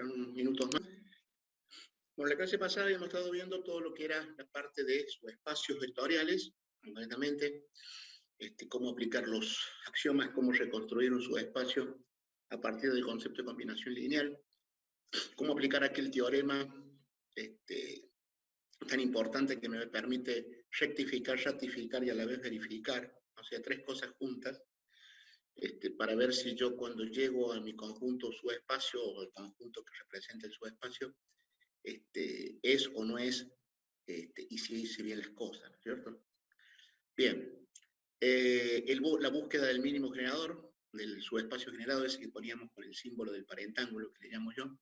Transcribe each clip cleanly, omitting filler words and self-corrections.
unos minutos más. Bueno, la clase pasada habíamos estado viendo todo lo que era la parte de subespacios vectoriales, concretamente cómo aplicar los axiomas, cómo reconstruir un subespacio a partir del concepto de combinación lineal, cómo aplicar aquel teorema tan importante que me permite rectificar, ratificar y a la vez verificar, o sea, tres cosas juntas, para ver si yo cuando llego a mi conjunto subespacio o el conjunto que representa el subespacio, es o no es, y si hice bien las cosas, ¿no es cierto? Bien, la búsqueda del mínimo generador, del subespacio generado, ese que poníamos con el símbolo del parentáculo, que le llamo yo,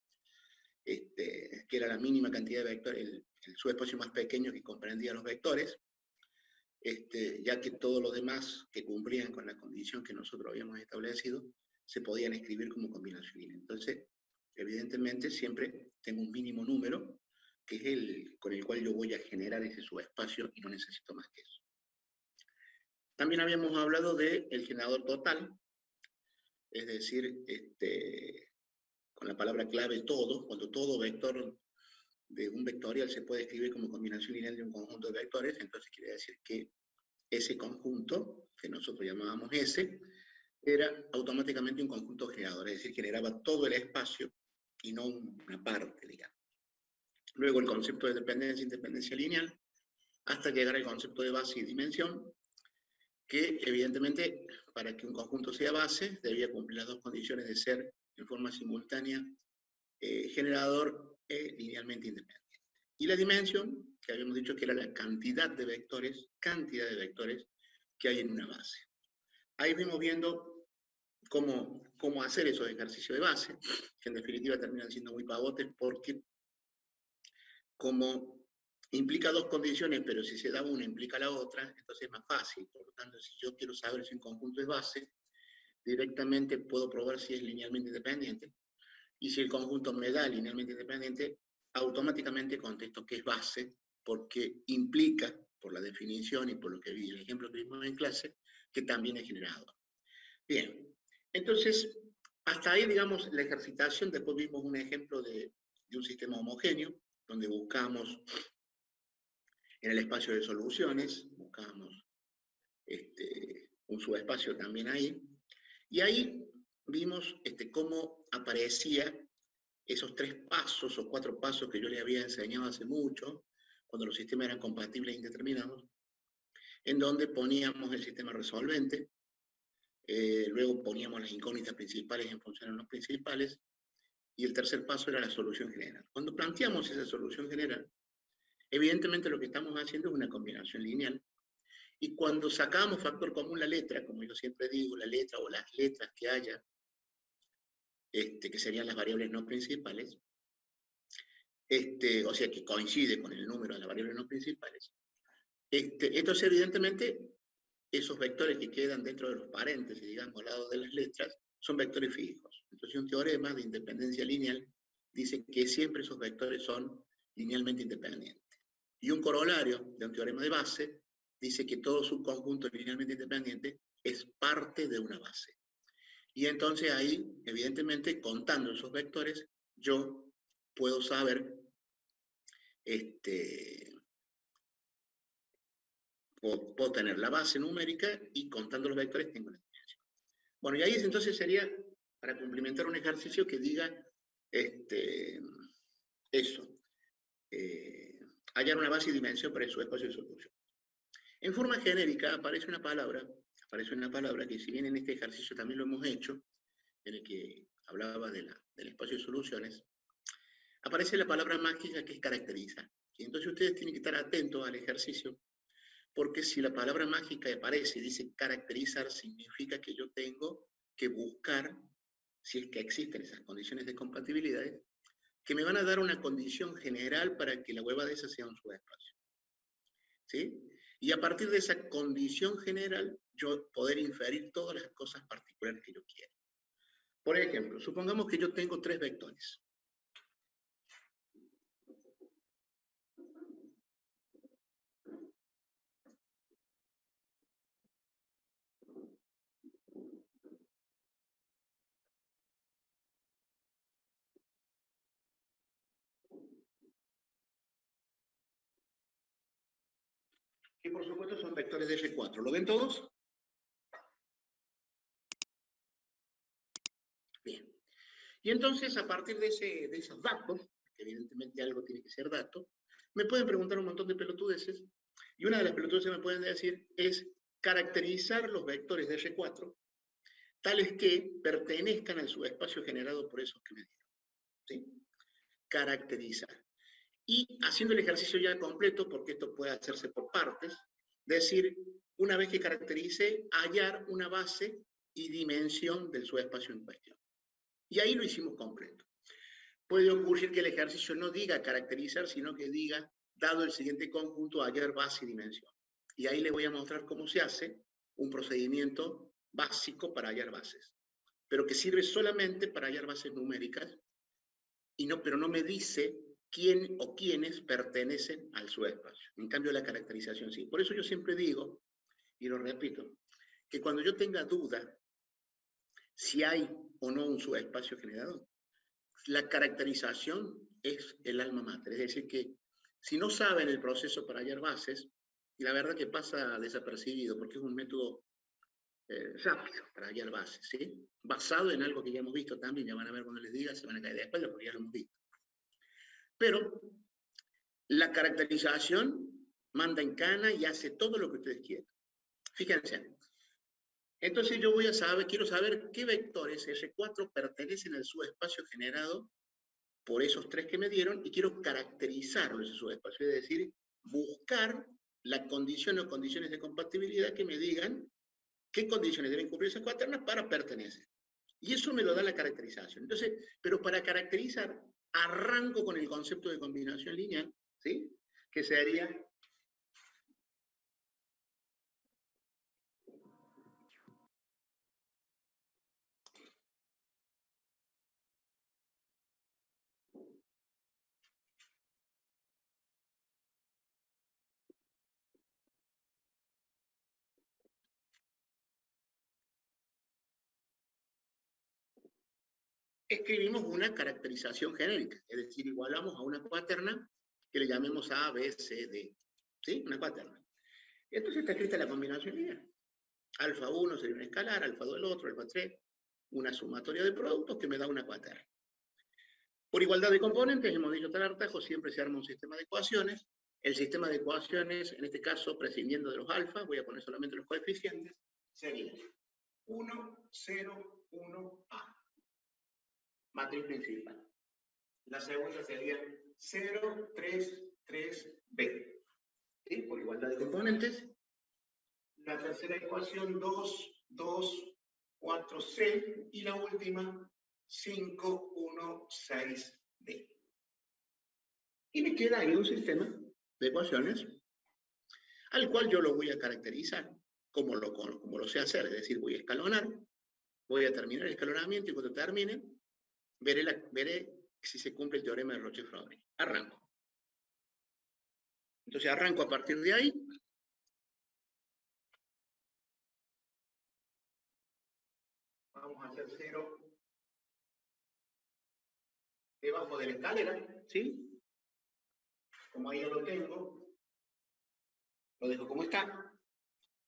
que era la mínima cantidad de vectores, el subespacio más pequeño que comprendía los vectores, ya que todos los demás que cumplían con la condición que nosotros habíamos establecido, se podían escribir como combinación lineal. Entonces, evidentemente, siempre tengo un mínimo número, que es el con el cual yo voy a generar ese subespacio y no necesito más que eso. También habíamos hablado del generador total, es decir, con la palabra clave todo, cuando todo vector de un vectorial se puede escribir como combinación lineal de un conjunto de vectores, entonces quiere decir que ese conjunto, que nosotros llamábamos S, era automáticamente un conjunto generador, es decir, generaba todo el espacio y no una parte, digamos. Luego el concepto de dependencia e independencia lineal, hasta llegar al concepto de base y dimensión, que evidentemente para que un conjunto sea base debía cumplir las dos condiciones de ser en forma simultánea generador e linealmente independiente. Y la dimensión, que habíamos dicho que era la cantidad de vectores que hay en una base. Ahí vimos viendo cómo hacer esos ejercicios de base, que en definitiva terminan siendo muy pavotes porque como implica dos condiciones, pero si se da una implica la otra, entonces es más fácil. Por lo tanto, si yo quiero saber si un conjunto es base, directamente puedo probar si es linealmente independiente. Y si el conjunto me da linealmente independiente, automáticamente contesto que es base, porque implica, por la definición y por lo que vi, el ejemplo que vimos en clase, que también es generador. Bien, entonces, hasta ahí, digamos, la ejercitación. Después vimos un ejemplo de un sistema homogéneo, donde buscamos en el espacio de soluciones, buscamos un subespacio también ahí, y ahí vimos cómo aparecía esos 3 pasos o 4 pasos que yo le había enseñado hace mucho, cuando los sistemas eran compatibles e indeterminados, en donde poníamos el sistema resolvente, luego poníamos las incógnitas principales en función de los principales, y el tercer paso era la solución general. Cuando planteamos esa solución general, evidentemente lo que estamos haciendo es una combinación lineal, y cuando sacamos factor común la letra, como yo siempre digo, la letra o las letras que haya, que serían las variables no principales, o sea, que coincide con el número de las variables no principales, entonces evidentemente esos vectores que quedan dentro de los paréntesis, digamos, al lado de las letras, son vectores fijos. Entonces un teorema de independencia lineal dice que siempre esos vectores son linealmente independientes. Y un corolario de un teorema de base dice que todo subconjunto linealmente independiente es parte de una base. Y entonces ahí, evidentemente, contando esos vectores, yo puedo saber, puedo tener la base numérica y contando los vectores tengo la dimensión. Bueno, y ahí entonces sería para complementar un ejercicio que diga eso, hallar una base y dimensión para el subespacio de solución. En forma genérica aparece una palabra que si bien en este ejercicio también lo hemos hecho, en el que hablaba del espacio de soluciones, aparece la palabra mágica que es caracteriza. Y entonces ustedes tienen que estar atentos al ejercicio, porque si la palabra mágica aparece y dice caracterizar, significa que yo tengo que buscar, si es que existen esas condiciones de compatibilidad, que me van a dar una condición general para que la huevada de esa sea un subespacio. ¿Sí? Y a partir de esa condición general, yo poder inferir todas las cosas particulares que yo quiero. Por ejemplo, supongamos que yo tengo 3 vectores. Y por supuesto son vectores de R4. ¿Lo ven todos? Bien. Y entonces, a partir de esos datos, que evidentemente algo tiene que ser dato, me pueden preguntar un montón de pelotudeces, y una de las pelotudeces que me pueden decir es caracterizar los vectores de R4 tales que pertenezcan al subespacio generado por esos que me dieron. ¿Sí? Caracterizar. Y haciendo el ejercicio ya completo, porque esto puede hacerse por partes, decir, una vez que caracterice, hallar una base y dimensión del subespacio en cuestión. Y ahí lo hicimos completo. Puede ocurrir que el ejercicio no diga caracterizar, sino que diga, dado el siguiente conjunto, hallar base y dimensión. Y ahí le voy a mostrar cómo se hace un procedimiento básico para hallar bases, pero que sirve solamente para hallar bases numéricas, pero no me dice quién o quiénes pertenecen al subespacio. En cambio, la caracterización sí. Por eso yo siempre digo, y lo repito, que cuando yo tenga duda si hay o no un subespacio generado, la caracterización es el alma mater. Es decir, que si no saben el proceso para hallar bases, y la verdad que pasa desapercibido, porque es un método rápido para hallar bases, ¿sí? Basado en algo que ya hemos visto también, ya van a ver cuando les diga, se van a caer de espalda porque ya lo hemos visto. Pero la caracterización manda en cana y hace todo lo que ustedes quieran. Fíjense. Entonces yo quiero saber qué vectores R4 pertenecen al subespacio generado por esos tres que me dieron y quiero caracterizarlo ese subespacio, es decir, buscar la condición o condiciones de compatibilidad que me digan qué condiciones deben cumplir esas cuaternas para pertenecer. Y eso me lo da la caracterización. Entonces, pero para caracterizar, arranco con el concepto de combinación lineal, ¿sí? Que sería escribimos una caracterización genérica, es decir, igualamos a una cuaterna que le llamemos A, B, C, D, ¿sí? Una cuaterna. Entonces está escrita la combinación lineal. Alfa 1 sería un escalar, alfa 2 el otro, alfa 3, una sumatoria de productos que me da una cuaterna. Por igualdad de componentes, hemos dicho tal hartajo, siempre se arma un sistema de ecuaciones. El sistema de ecuaciones, en este caso, prescindiendo de los alfa, voy a poner solamente los coeficientes, sería 1, 0, 1, A. Matriz principal. La segunda sería 0, 3, 3, B. ¿Sí? Por igualdad de componentes. La tercera ecuación 2, 2, 4, C. Y la última 5, 1, 6, D. Y me queda ahí un sistema de ecuaciones al cual yo lo voy a caracterizar como lo sé hacer, es decir, voy a escalonar, voy a terminar el escalonamiento y cuando termine, veré si se cumple el teorema de Roche-Frohlich. Arranco. Entonces arranco a partir de ahí. Vamos a hacer 0 debajo de la escalera, ¿sí? Como ahí ya lo tengo, lo dejo como está.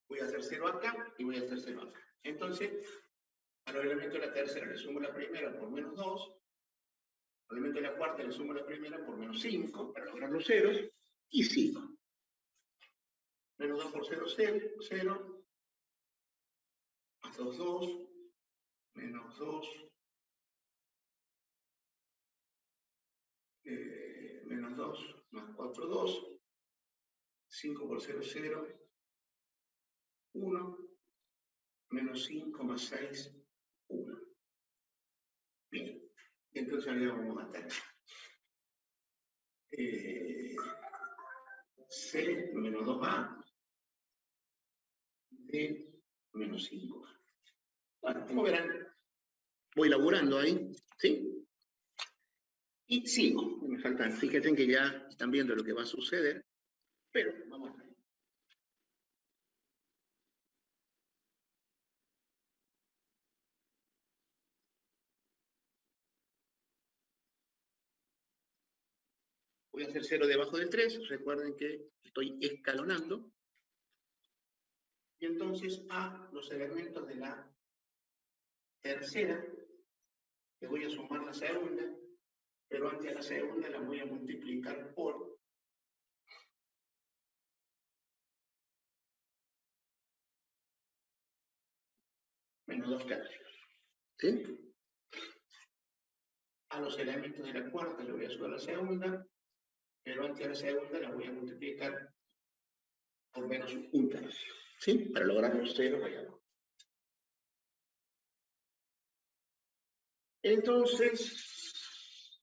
Voy a hacer 0 acá y voy a hacer 0 acá. Entonces, a los elementos de la tercera le sumo la primera por menos 2. Al elemento de la cuarta le sumo la primera por menos 5 para lograr los ceros y sigo. Menos 2 por 0, 0, 0, más 2, 2, menos 2, menos 2, más 4, 2, 5 por 0, 0, 1, menos 5 más 6, 1. Bien, entonces ahora vamos a tener C menos 2A de menos 5A. Bueno, como verán, voy laburando ahí, ¿sí? Y sigo. Me faltan, fíjense que ya están viendo lo que va a suceder, pero vamos a ver. Voy a hacer 0 debajo del 3. Recuerden que estoy escalonando. Y entonces a los elementos de la tercera, le voy a sumar la segunda, pero antes de la segunda la voy a multiplicar por menos 2 tercios. ¿Sí? A los elementos de la cuarta le voy a sumar la segunda, pero antes de la segunda la voy a multiplicar por menos 1 tercio. ¿Sí? Para lograr los ceros allá abajo. Entonces,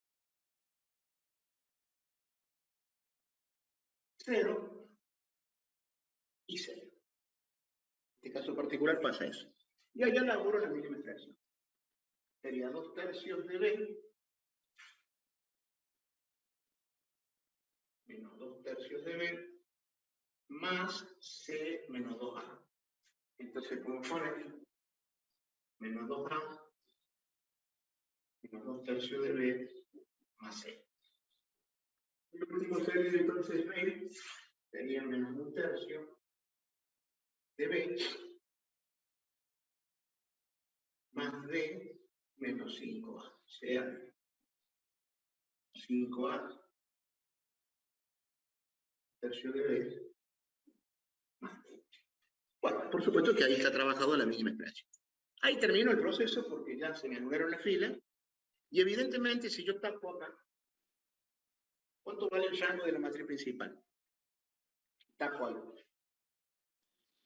0 y 0. En este caso particular pasa eso. Y allá elaboro la mínima expresión. Sería 2 tercios de B menos 2 tercios de B más C menos 2A. Entonces, como poner menos 2A menos 2 tercios de B más C. El último sería entonces B sería menos 1 tercio de B más D menos 5A. O sea, 5A tercio de B más D. Bueno, por supuesto que ahí está trabajado la mínima expresión. Ahí termino el proceso porque ya se me anularon la fila. Y evidentemente, si yo tapo acá, ¿cuánto vale el rango de la matriz principal? Tapo algo.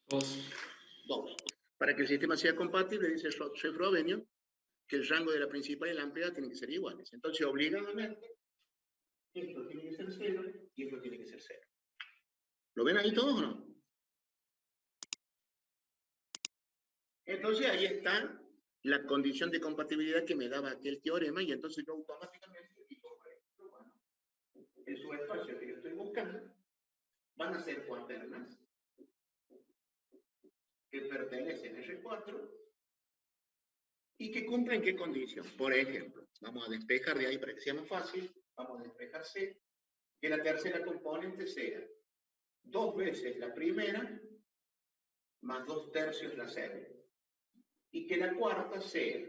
2. 2. Para que el sistema sea compatible, dice Schroevenio, que el rango de la principal y la ampliada tienen que ser iguales. Entonces, obligadamente, esto tiene que ser 0 y esto tiene que ser 0. ¿Lo ven ahí todos o no? Entonces, ahí está la condición de compatibilidad que me daba aquel teorema, y entonces yo automáticamente digo, bueno, el subespacio que yo estoy buscando van a ser cuaternas que pertenecen a R4 y que cumplen qué condición. Por ejemplo, vamos a despejar de ahí para que sea más fácil, vamos a despejar C, que la tercera componente sea 2 veces la primera más 2 tercios la segunda, y que la cuarta sea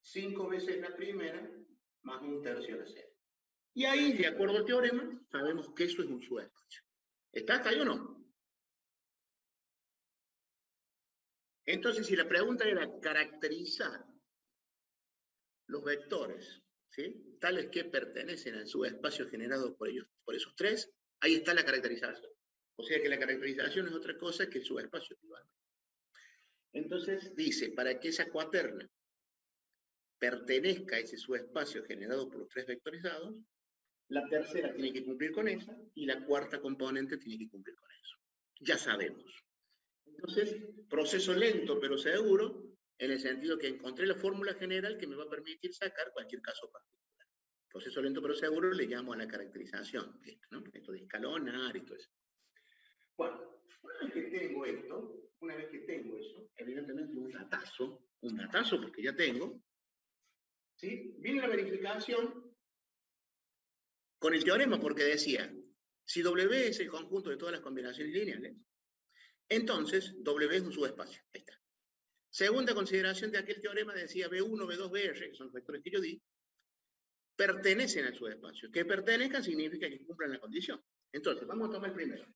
5 veces la primera más 1 tercio la segunda. Y ahí, de acuerdo al teorema, sabemos que eso es un subespacio. ¿Está hasta ahí o no? Entonces, si la pregunta era caracterizar los vectores, ¿sí?, tales que pertenecen al subespacio generado por esos tres, ahí está la caracterización. O sea que la caracterización es otra cosa que el subespacio igual. Entonces dice, para que esa cuaterna pertenezca a ese subespacio generado por los tres vectorizados, la tercera tiene que cumplir con esa y la cuarta componente tiene que cumplir con eso. Ya sabemos. Entonces, proceso lento pero seguro, en el sentido que encontré la fórmula general que me va a permitir sacar cualquier caso particular. Proceso lento pero seguro le llamo a la caracterización, ¿no? Esto de escalonar y todo eso. Bueno, una vez que tengo esto, una vez que tengo eso, evidentemente un datazo porque ya tengo, ¿sí? Viene la verificación con el teorema, porque decía, si W es el conjunto de todas las combinaciones lineales, entonces W es un subespacio. Ahí está. Segunda consideración de aquel teorema decía B1, B2, BR, que son los vectores que yo di, pertenecen al subespacio. Que pertenezcan significa que cumplan la condición. Entonces, vamos a tomar el primero.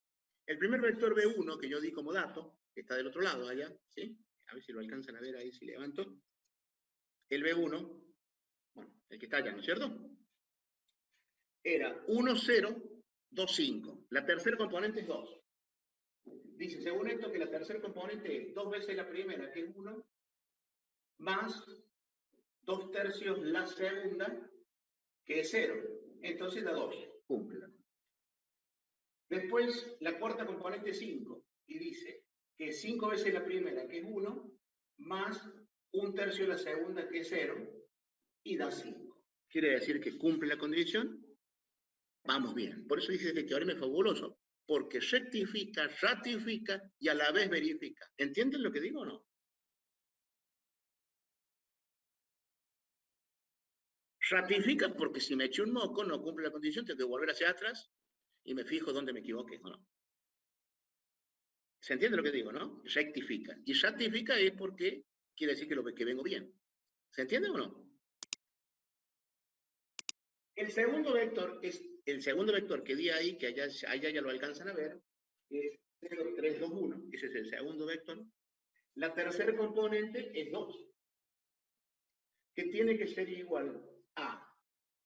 El primer vector B1 que yo di como dato, que está del otro lado allá, ¿sí? A ver si lo alcanzan a ver ahí, si levanto. El B1, bueno, el que está allá, ¿no es cierto? Era 1, 0, 2, 5. La tercera componente es 2. Dice, según esto, que la tercera componente es 2 veces la primera, que es 1, más 2 tercios la segunda, que es 0. Entonces da 2. Cumple. Después, la cuarta componente es 5. Y dice que 5 veces la primera, que es 1, más 1 tercio la segunda, que es 0, y da 5. ¿Quiere decir que cumple la condición? Vamos bien. Por eso dice que este teorema es fabuloso. Porque rectifica, ratifica y a la vez verifica. ¿Entienden lo que digo o no? Ratifica porque si me eché un moco, no cumple la condición, tengo que volver hacia atrás y me fijo dónde me equivoqué o no. ¿Se entiende lo que digo, no? Rectifica. Y rectifica es porque quiere decir que vengo bien. ¿Se entiende o no? El segundo vector es el segundo vector que di ahí, que allá ya lo alcanzan a ver, es 0, 3, 2, 1. Ese es el segundo vector. La tercera componente es 2, que tiene que ser igual a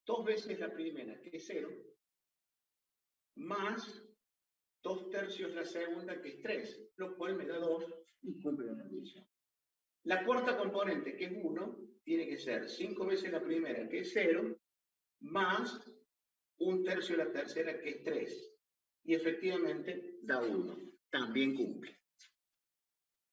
2 veces la primera, que es 0, más 2 tercios la segunda, que es 3, lo cual me da 2 y cumple la condición. La cuarta componente, que es 1, tiene que ser 5 veces la primera, que es 0, más 1 tercio la tercera, que es 3. Y efectivamente da 1. También cumple.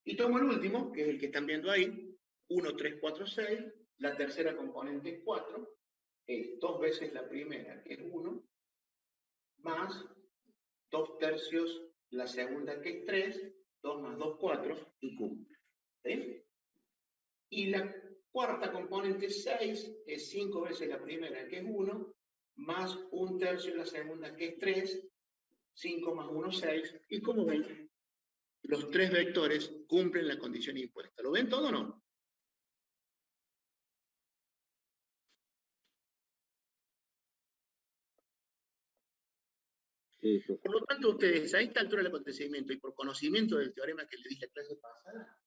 Y tomo el último, que es el que están viendo ahí, 1, 3, 4, 6. La tercera componente es 4. Es 2 veces la primera, que es 1, más 2 tercios la segunda, que es 3. 2 más 2, 4, y cumple. ¿Sí? Y la cuarta componente 6 es 5 veces la primera, que es 1, más 1 tercio la segunda, que es 3. 5 más 1, 6. Y como ven, los tres vectores cumplen la condición impuesta. ¿Lo ven todo o no? Sí. Por lo tanto, ustedes a esta altura del acontecimiento y por conocimiento del teorema que le dije la clase pasada,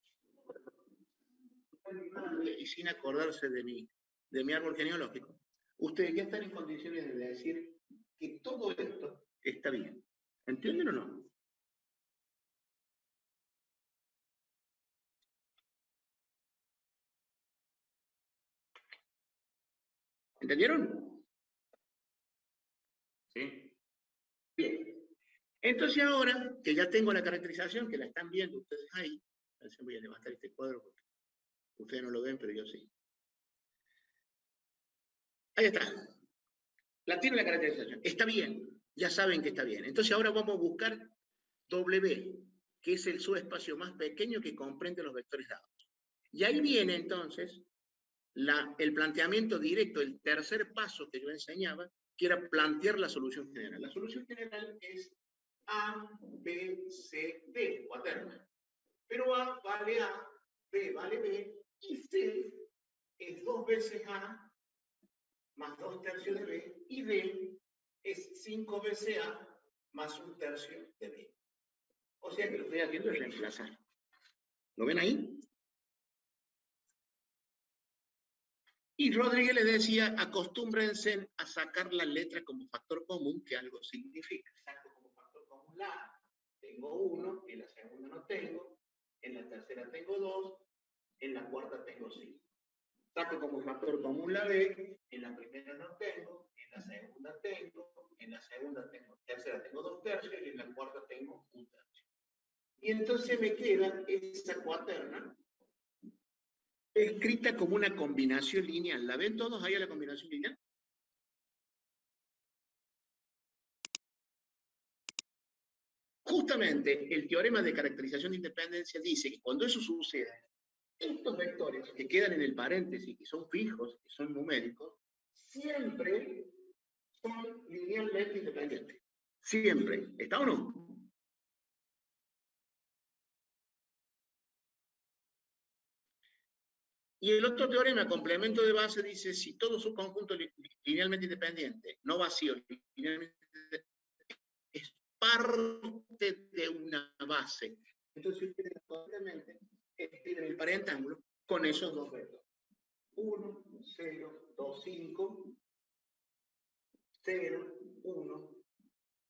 y sin acordarse de mi árbol genealógico, ustedes ya están en condiciones de decir que todo esto está bien. ¿Entienden o no? ¿Entendieron? Sí. Bien. Entonces ahora que ya tengo la caracterización, que la están viendo ustedes ahí, a ver si voy a levantar este cuadro porque ustedes no lo ven, pero yo sí. Ahí está. La tiene la caracterización. Está bien. Ya saben que está bien. Entonces ahora vamos a buscar W, que es el subespacio más pequeño que comprende los vectores dados. Y ahí viene entonces el planteamiento directo, el tercer paso que yo enseñaba, que era plantear la solución general. La solución general es A, B, C, D, cuaterna. Pero A vale A, B vale B, y C es 2 veces A más 2 tercios de B, y D es 5 veces A más 1 tercio de B. O sea que lo que estoy haciendo es reemplazar. ¿Lo ven ahí? Y Rodríguez les decía, acostúmbrense a sacar la letra como factor común, que algo significa. Saco como factor común la A, tengo 1, en la segunda no tengo, en la tercera tengo 2, en la cuarta tengo 5. Saco como factor común la B, en la primera no tengo, en la segunda tengo, en la tercera tengo 2 tercios y en la cuarta tengo 1 tercio. Y entonces me queda esa cuaterna escrita como una combinación lineal. ¿La ven todos ahí a la combinación lineal? Justamente el teorema de caracterización de independencia dice que cuando eso suceda, estos vectores que quedan en el paréntesis, que son fijos, que son numéricos, siempre son linealmente independientes. Siempre. ¿Está o no? Y el otro teorema, complemento de base, dice si todo su conjunto linealmente independiente, no vacío, linealmente es parte de una base. Entonces ustedes complemente escriben el parentángulo con esos dos vectores. 1, 0, 2, 5, 0, 1,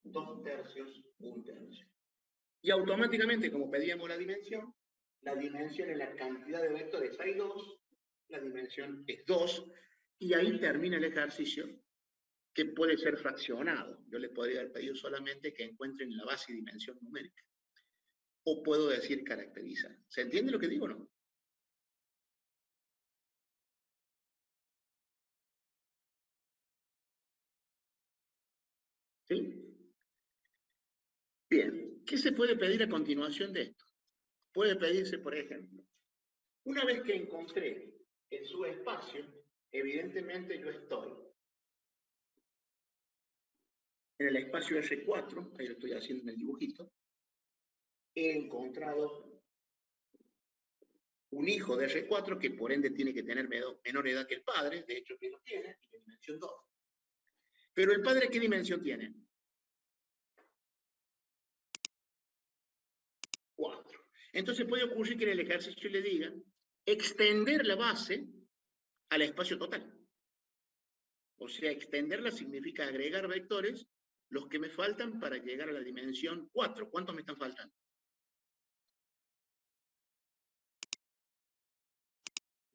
2 tercios, 1 tercio. Y automáticamente, como pedíamos la dimensión es la cantidad de vectores. Hay 2, la dimensión es 2, y ahí termina el ejercicio, que puede ser fraccionado. Yo les podría haber pedido solamente que encuentren la base y dimensión numérica. O puedo decir caracterizar. ¿Se entiende lo que digo o no? ¿Sí? Bien. ¿Qué se puede pedir a continuación de esto? Puede pedirse, por ejemplo, una vez que encontré el subespacio, evidentemente yo estoy en el espacio R4, ahí lo estoy haciendo en el dibujito, he encontrado un hijo de R4 que por ende tiene que tener menor edad que el padre, de hecho que lo tiene, y de dimensión 2. Pero el padre, ¿qué dimensión tiene? 4. Entonces puede ocurrir que en el ejercicio le diga extender la base al espacio total. O sea, extenderla significa agregar vectores, los que me faltan para llegar a la dimensión 4. ¿Cuántos me están faltando?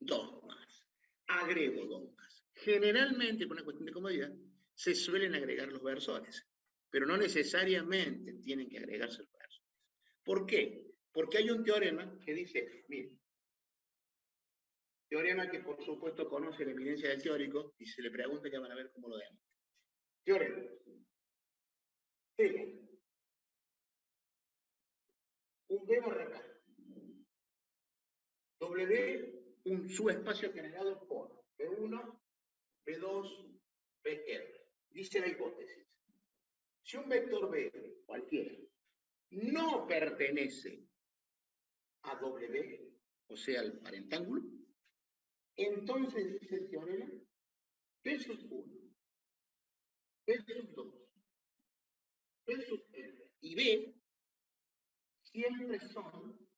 2 más. Agrego 2 más. Generalmente, por una cuestión de comodidad, se suelen agregar los versores, pero no necesariamente tienen que agregarse los versores. ¿Por qué? Porque hay un teorema que dice, mire, teorema que por supuesto conoce la evidencia del teórico, y si se le pregunta ya van a ver cómo lo demuestra. Teorema. T. Un B barra K. W, un subespacio generado por B1, B2, BR. Dice la hipótesis. Si un vector B, cualquiera, no pertenece a W, o sea, al parentángulo, entonces dice el teorema, B sub 1, B sub 2, B sub R y B siempre son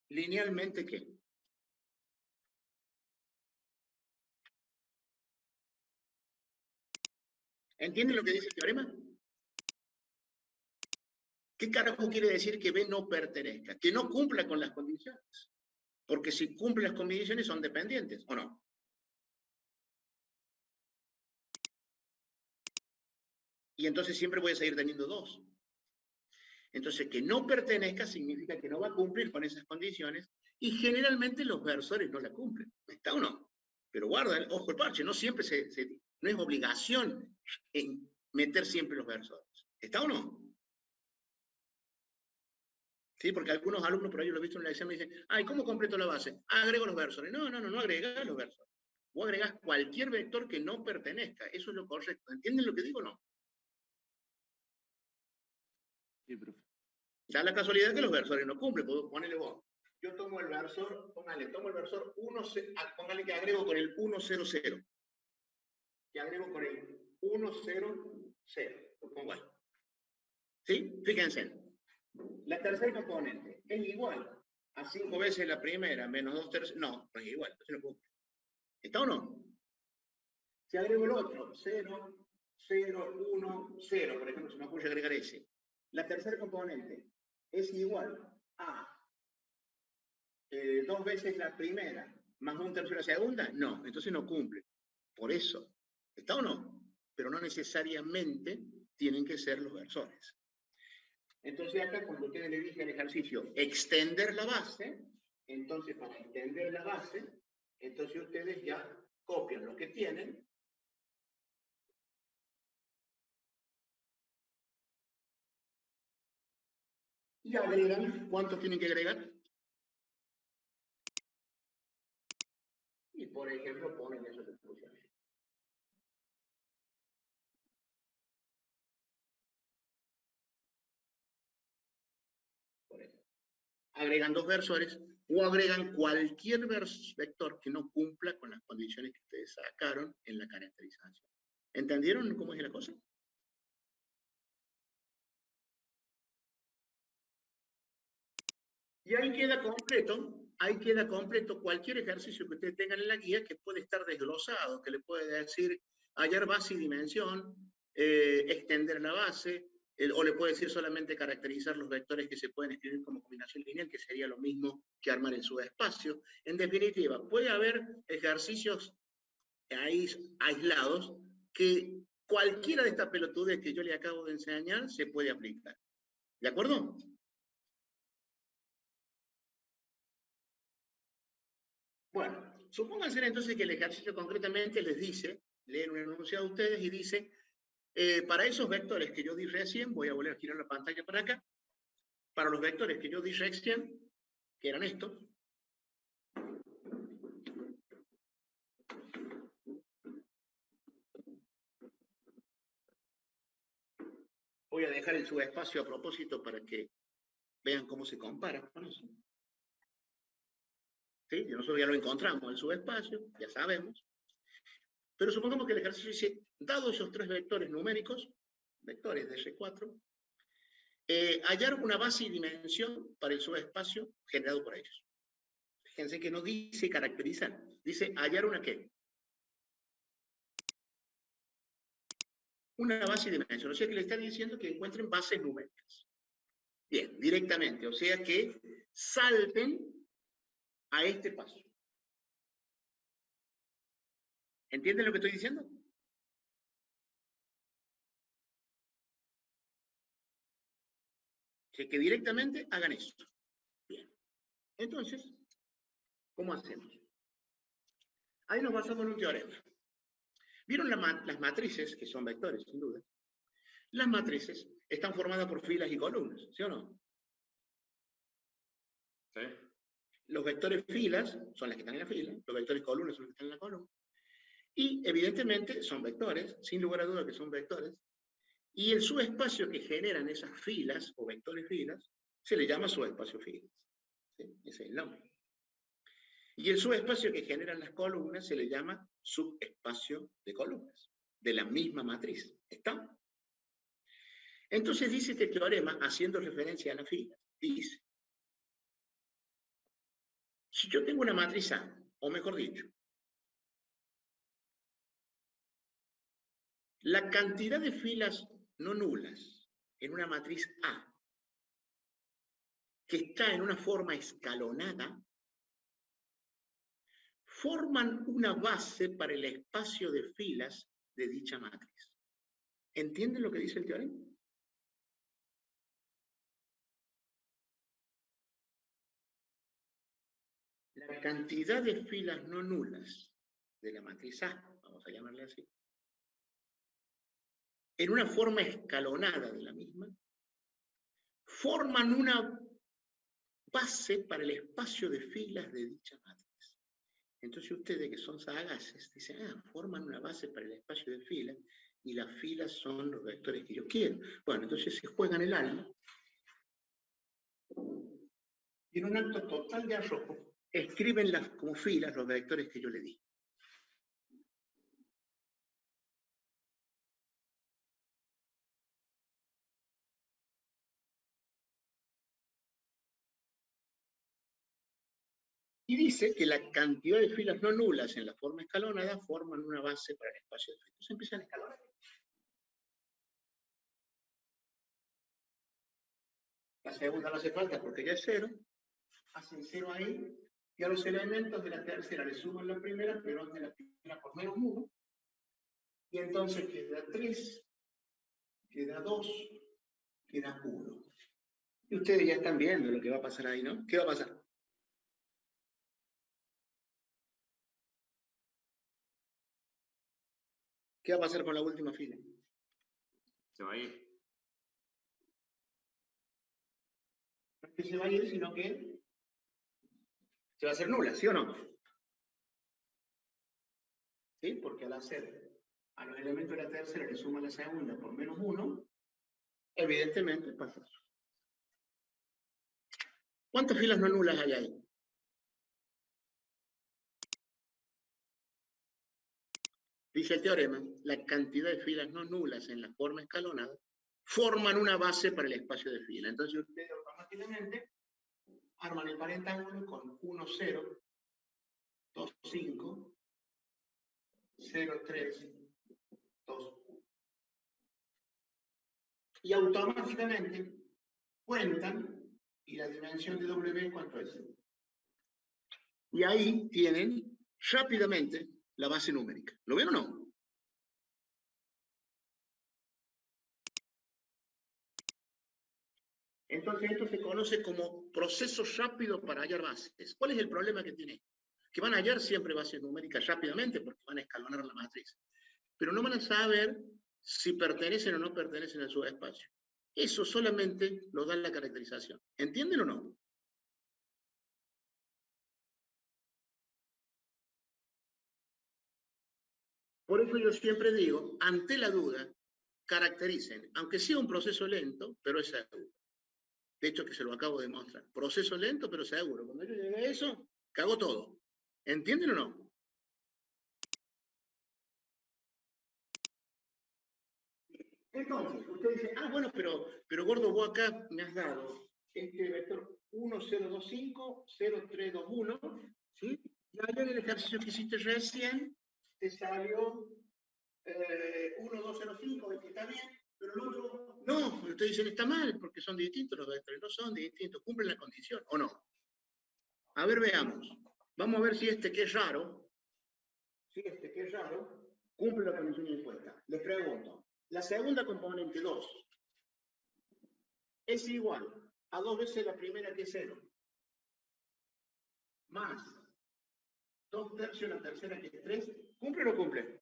linealmente ¿qué? ¿Entienden lo que dice el teorema? ¿Qué carajo quiere decir que B no pertenezca? Que no cumpla con las condiciones. Porque si cumple las condiciones son dependientes, ¿o no? Y entonces siempre voy a seguir teniendo 2. Entonces, que no pertenezca significa que no va a cumplir con esas condiciones y generalmente los versores no la cumplen. ¿Está o no? Pero guarda, ojo el parche, no siempre no es obligación en meter siempre los versores. ¿Está o no? Sí, porque algunos alumnos por ahí lo he visto en la examen y dicen, ay, ¿cómo completo la base? Agrego los versores. No agregás los versores. Vos agregás cualquier vector que no pertenezca. Eso es lo correcto. ¿Entienden lo que digo o no? Sí, profe. Da la casualidad que los versores no cumplen. Ponele vos. Yo tomo el versor, tomo el versor 1, póngale que agrego con el 1, 0, 0. Que agrego con el 1, 0, 0. Lo pongo ahí. ¿Sí? Fíjense. La tercera componente es igual a 5 veces la primera, menos 2 tercios. No es igual, entonces no cumple. ¿Está o no? Si agrego el otro, 0, 0, 1, 0, por ejemplo, se me ocurre agregar ese. La tercera componente es igual a 2 veces la primera más 1 tercio de la segunda. No, entonces no cumple. Por eso, ¿está o no? Pero no necesariamente tienen que ser los versores. Entonces acá cuando ustedes le dije al ejercicio extender la base, entonces para extender la base, entonces ustedes ya copian lo que tienen y agregan, ¿cuántos tienen que agregar? Y por ejemplo ponen eso que puse ahí. Agregan 2 versores o agregan cualquier vector que no cumpla con las condiciones que ustedes sacaron en la caracterización. ¿Entendieron cómo es la cosa? Y ahí queda completo cualquier ejercicio que ustedes tengan en la guía que puede estar desglosado, que le puede decir hallar base y dimensión, extender la base, o le puede decir solamente caracterizar los vectores que se pueden escribir como combinación lineal, que sería lo mismo que armar el subespacio. En definitiva, puede haber ejercicios ahí aislados que cualquiera de estas pelotudes que yo le acabo de enseñar se puede aplicar. ¿De acuerdo? Bueno, supónganse entonces que el ejercicio concretamente les dice, leen un enunciado a ustedes y dice, para esos vectores que yo di recién, voy a volver a girar la pantalla para acá, para los vectores que yo di recién, que eran estos, voy a dejar el subespacio a propósito para que Vean cómo se compara con eso. ¿Sí? Nosotros ya lo encontramos, el subespacio, ya sabemos. Pero supongamos que el ejercicio dice, dado esos tres vectores numéricos, vectores de R4, hallar una base y dimensión para el subespacio generado por ellos. Fíjense que no dice caracterizar, dice hallar una ¿qué? Una base y dimensión. O sea que le están diciendo que encuentren bases numéricas. Bien, directamente. O sea que salten a este paso. ¿Entienden lo que estoy diciendo? O sea que directamente hagan esto. Bien. Entonces, ¿cómo hacemos? Ahí nos basamos en un teorema. ¿Vieron las matrices, que son vectores, sin duda? Las matrices están formadas por filas y columnas, ¿sí o no? Sí. Los vectores filas son las que están en la fila, los vectores columnas son los que están en la columna. Y evidentemente son vectores, sin lugar a duda que son vectores. Y el subespacio que generan esas filas o vectores filas se le llama subespacio filas. ¿Sí? Ese es el nombre. Y el subespacio que generan las columnas se le llama subespacio de columnas, de la misma matriz. ¿Está? Entonces dice este teorema, haciendo referencia a la fila, dice, si yo tengo una matriz A, o mejor dicho, la cantidad de filas no nulas en una matriz A, que está en una forma escalonada, forman una base para el espacio de filas de dicha matriz. ¿Entienden lo que dice el teorema? La cantidad de filas no nulas de la matriz A, vamos a llamarle así, en una forma escalonada de la misma, forman una base para el espacio de filas de dicha matriz. Entonces ustedes que son sagaces dicen, forman una base para el espacio de filas y las filas son los vectores que yo quiero. Bueno, entonces se juegan el alma y en un acto total de arrojo escriben como filas los vectores que yo le di. Y dice que la cantidad de filas no nulas en la forma escalonada forman una base para el espacio de filas. Entonces empiezan a escalonar. La segunda no hace falta porque ya es 0. Hacen 0 ahí. Y a los elementos de la tercera le suman la primera, pero de la primera por menos 1. Y entonces queda 3, queda 2, queda 1. Y ustedes ya están viendo lo que va a pasar ahí, ¿no? ¿Qué va a pasar? ¿Qué va a pasar con la última fila? Se va a ir. No es que se va a ir, sino que se va a hacer nula, ¿sí o no? ¿Sí? Porque al hacer a los elementos de la tercera le suman la segunda por menos 1, evidentemente pasa eso. ¿Cuántas filas no nulas hay ahí? Dice el teorema, la cantidad de filas no nulas en la forma escalonada forman una base para el espacio de fila. Entonces ustedes automáticamente arman el parentáculo con 1, 0, 2, 5, 0, 3, 2, 1. Y automáticamente cuentan y la dimensión de W, ¿cuánto es? Y ahí tienen rápidamente la base numérica. ¿Lo ven o no? Entonces esto se conoce como proceso rápido para hallar bases. ¿Cuál es el problema que tiene? Que van a hallar siempre bases numéricas rápidamente porque van a escalonar la matriz. Pero no van a saber si pertenecen o no pertenecen al subespacio. Eso solamente lo da la caracterización. ¿Entienden o no? Por eso yo siempre digo, ante la duda, caractericen, aunque sea un proceso lento, pero es seguro. De hecho, que se lo acabo de mostrar. Proceso lento, pero seguro. Cuando yo llegué a eso, cago todo. ¿Entienden o no? Entonces, usted dice, bueno, pero Gordo, vos acá me has dado este vector 1025, 0321, ¿sí? Y ahí en el ejercicio que hiciste recién, te salió 1205, que está bien, pero el otro, no, ustedes dicen está mal, porque son distintos los vectores, no son distintos, cumplen la condición, ¿o no? A ver, veamos. Vamos a ver si este que es raro, cumple la condición impuesta. Les pregunto, la segunda componente 2 es igual a 2 veces la primera que es 0, más 2 tercios la tercera que es 3, ¿cumple o no cumple?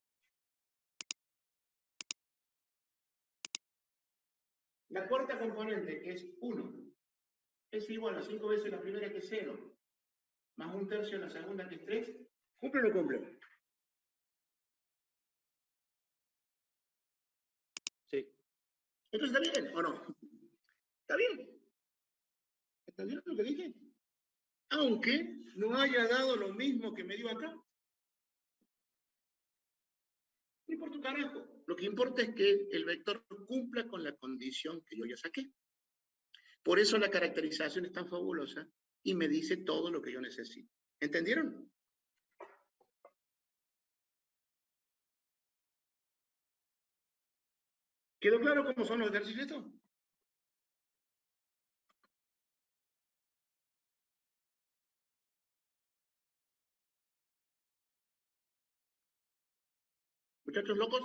La cuarta componente, que es 1, es igual a 5 veces la primera que es 0, más 1 tercio la segunda que es 3, ¿cumple o no cumple? Sí. ¿Entonces está bien o no? ¿Está bien? ¿Está bien lo que dije? Aunque no haya dado lo mismo que me dio acá. No importa un carajo. Lo que importa es que el vector cumpla con la condición que yo ya saqué. Por eso la caracterización es tan fabulosa y me dice todo lo que yo necesito. ¿Entendieron? ¿Quedó claro cómo son los ejercicios estos? ¿Muchachos locos?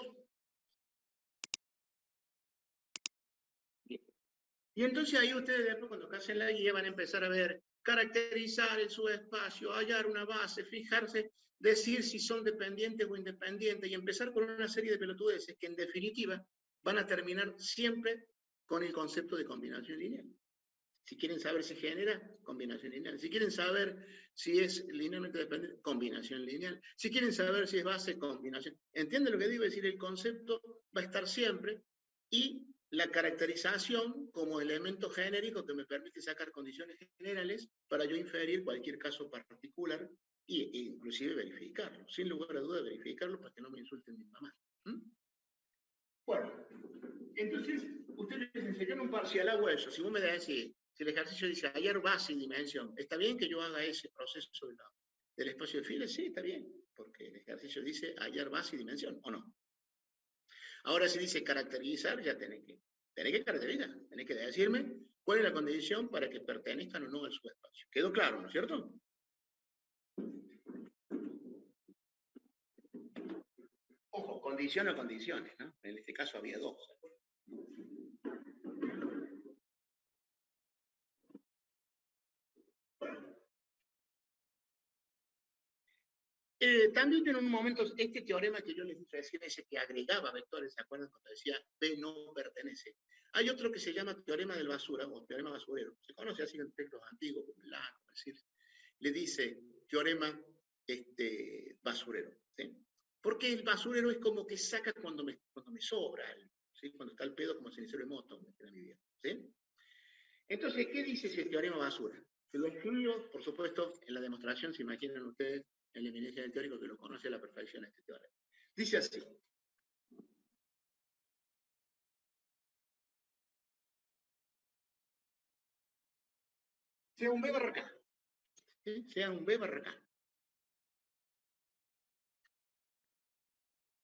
Y entonces ahí ustedes después cuando hacen la guía van a empezar a ver, caracterizar el subespacio, hallar una base, fijarse, decir si son dependientes o independientes y empezar con una serie de pelotudeces que en definitiva van a terminar siempre con el concepto de combinación lineal. Si quieren saber si genera, combinación lineal. Si quieren saber si es linealmente dependiente, combinación lineal. Si quieren saber si es base, combinación. ¿Entienden lo que digo? Es decir, el concepto va a estar siempre y la caracterización como elemento genérico que me permite sacar condiciones generales para yo inferir cualquier caso particular e inclusive verificarlo. Sin lugar a duda verificarlo para que no me insulten mi mamá. Bueno, entonces, ustedes les enseñaron un parcial, hago eso. Si vos me decís, si el ejercicio dice hallar base y dimensión, ¿está bien que yo haga ese proceso del espacio de filas? Sí, está bien, porque el ejercicio dice hallar base y dimensión, ¿o no? Ahora si dice caracterizar, ya tenés que caracterizar, tenés que decirme cuál es la condición para que pertenezcan o no al subespacio. ¿Quedó claro, no es cierto? Ojo, condición o condiciones, ¿no? En este caso había dos. También en un momento, este teorema que yo les dije recién, ese que agregaba vectores, ¿se acuerdan cuando decía B no pertenece? Hay otro que se llama teorema del basura, o teorema basurero. Se conoce así en textos antiguos, como el como decir. Le dice teorema basurero. ¿Sí? Porque el basurero es como que saca cuando me sobra, ¿sí? Cuando está el pedo como cenicero de moto, en mi vida. ¿Sí? Entonces, ¿qué dice ese teorema basura? Se lo escribo, por supuesto, en la demostración, se imaginan ustedes, en la eminencia del teórico que lo conoce a la perfección este teorema. Dice así. Sea un B barra K. ¿Sí? Sea un B barra K.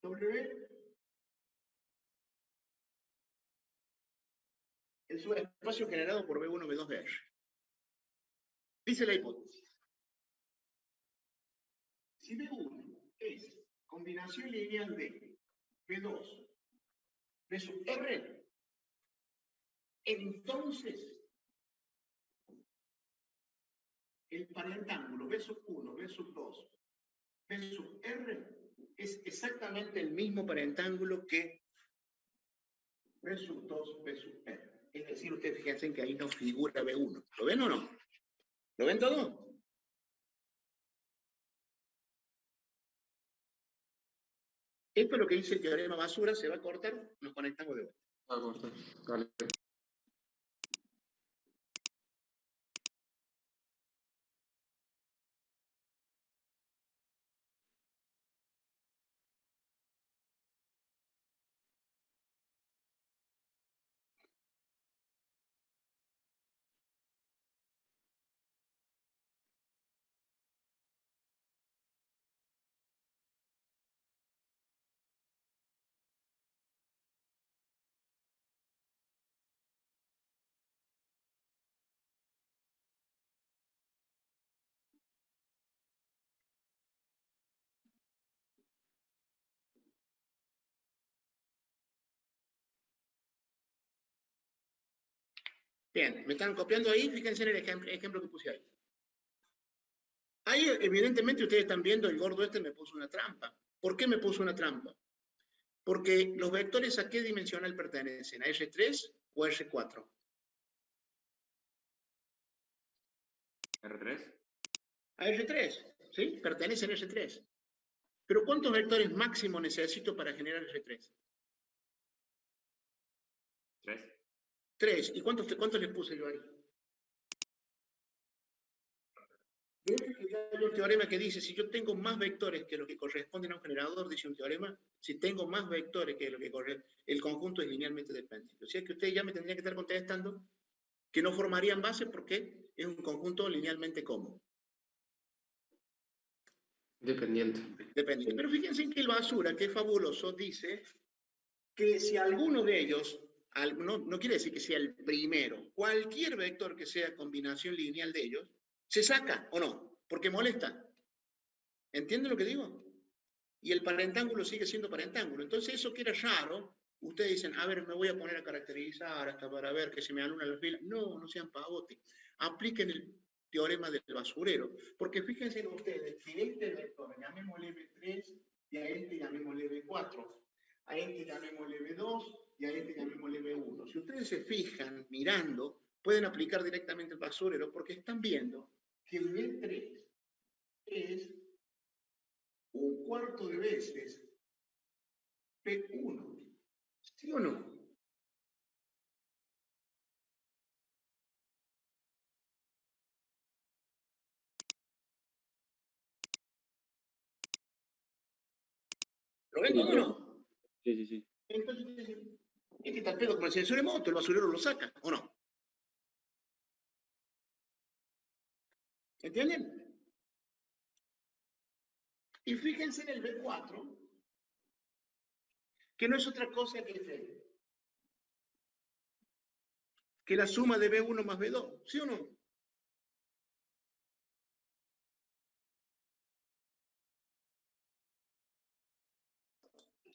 W. El subespacio generado por B1, B2, BR. Dice la hipótesis. Si B1 es combinación lineal de B2, B sub R, entonces el parentángulo B sub 1, B sub 2, B sub R es exactamente el mismo parentángulo que B sub 2, B sub R. Es decir, ustedes fíjense que ahí no figura B1. ¿Lo ven o no? ¿Lo ven todo? Esto es lo que dice el teorema basura, se va a cortar, nos conectamos de vuelta. Va a cortar, vale. Bien, ¿me están copiando ahí? Fíjense en el ejemplo que puse ahí. Ahí, evidentemente, ustedes están viendo, el gordo este me puso una trampa. ¿Por qué me puso una trampa? Porque los vectores ¿a qué dimensional pertenecen? ¿A R3 o a R4? R3. A R3, ¿sí? Pertenecen a R3. Pero ¿cuántos vectores máximo necesito para generar R3? 3. 3. ¿Y cuántos les puse yo ahí? Hay un teorema que dice, si yo tengo más vectores que lo que corresponden a un generador, dice un teorema, si tengo más vectores que lo que corresponde, el conjunto es linealmente dependiente. O sea que ustedes ya me tendrían que estar contestando que no formarían base porque es un conjunto linealmente común. Dependiente. Dependiente. Pero fíjense en que el basura, que es fabuloso, dice que si alguno de ellos, no quiere decir que sea el primero, cualquier vector que sea combinación lineal de ellos, se saca o no, porque molesta. ¿Entienden lo que digo? Y el parentáculo sigue siendo parentáculo. Entonces eso que era raro, ustedes dicen, a ver, me voy a poner a caracterizar hasta para ver que se me anulan las filas. No, no sean pavotes. Apliquen el teorema del basurero. Porque fíjense en ustedes, si este vector, llamémosle V3 y a este llamémosle V4, a este llamémosle V2 y a este llamémosle V1. Si ustedes se fijan mirando, pueden aplicar directamente el basurero porque están viendo que el V3 es un cuarto de veces P1. ¿Sí o no? ¿Lo ven o no? Sí. Entonces, este está el pedo como el sensor remoto, el basurero lo saca, ¿o no? ¿Entienden? Y fíjense en el B4, que no es otra cosa que la suma de B1 más B2, ¿sí o no?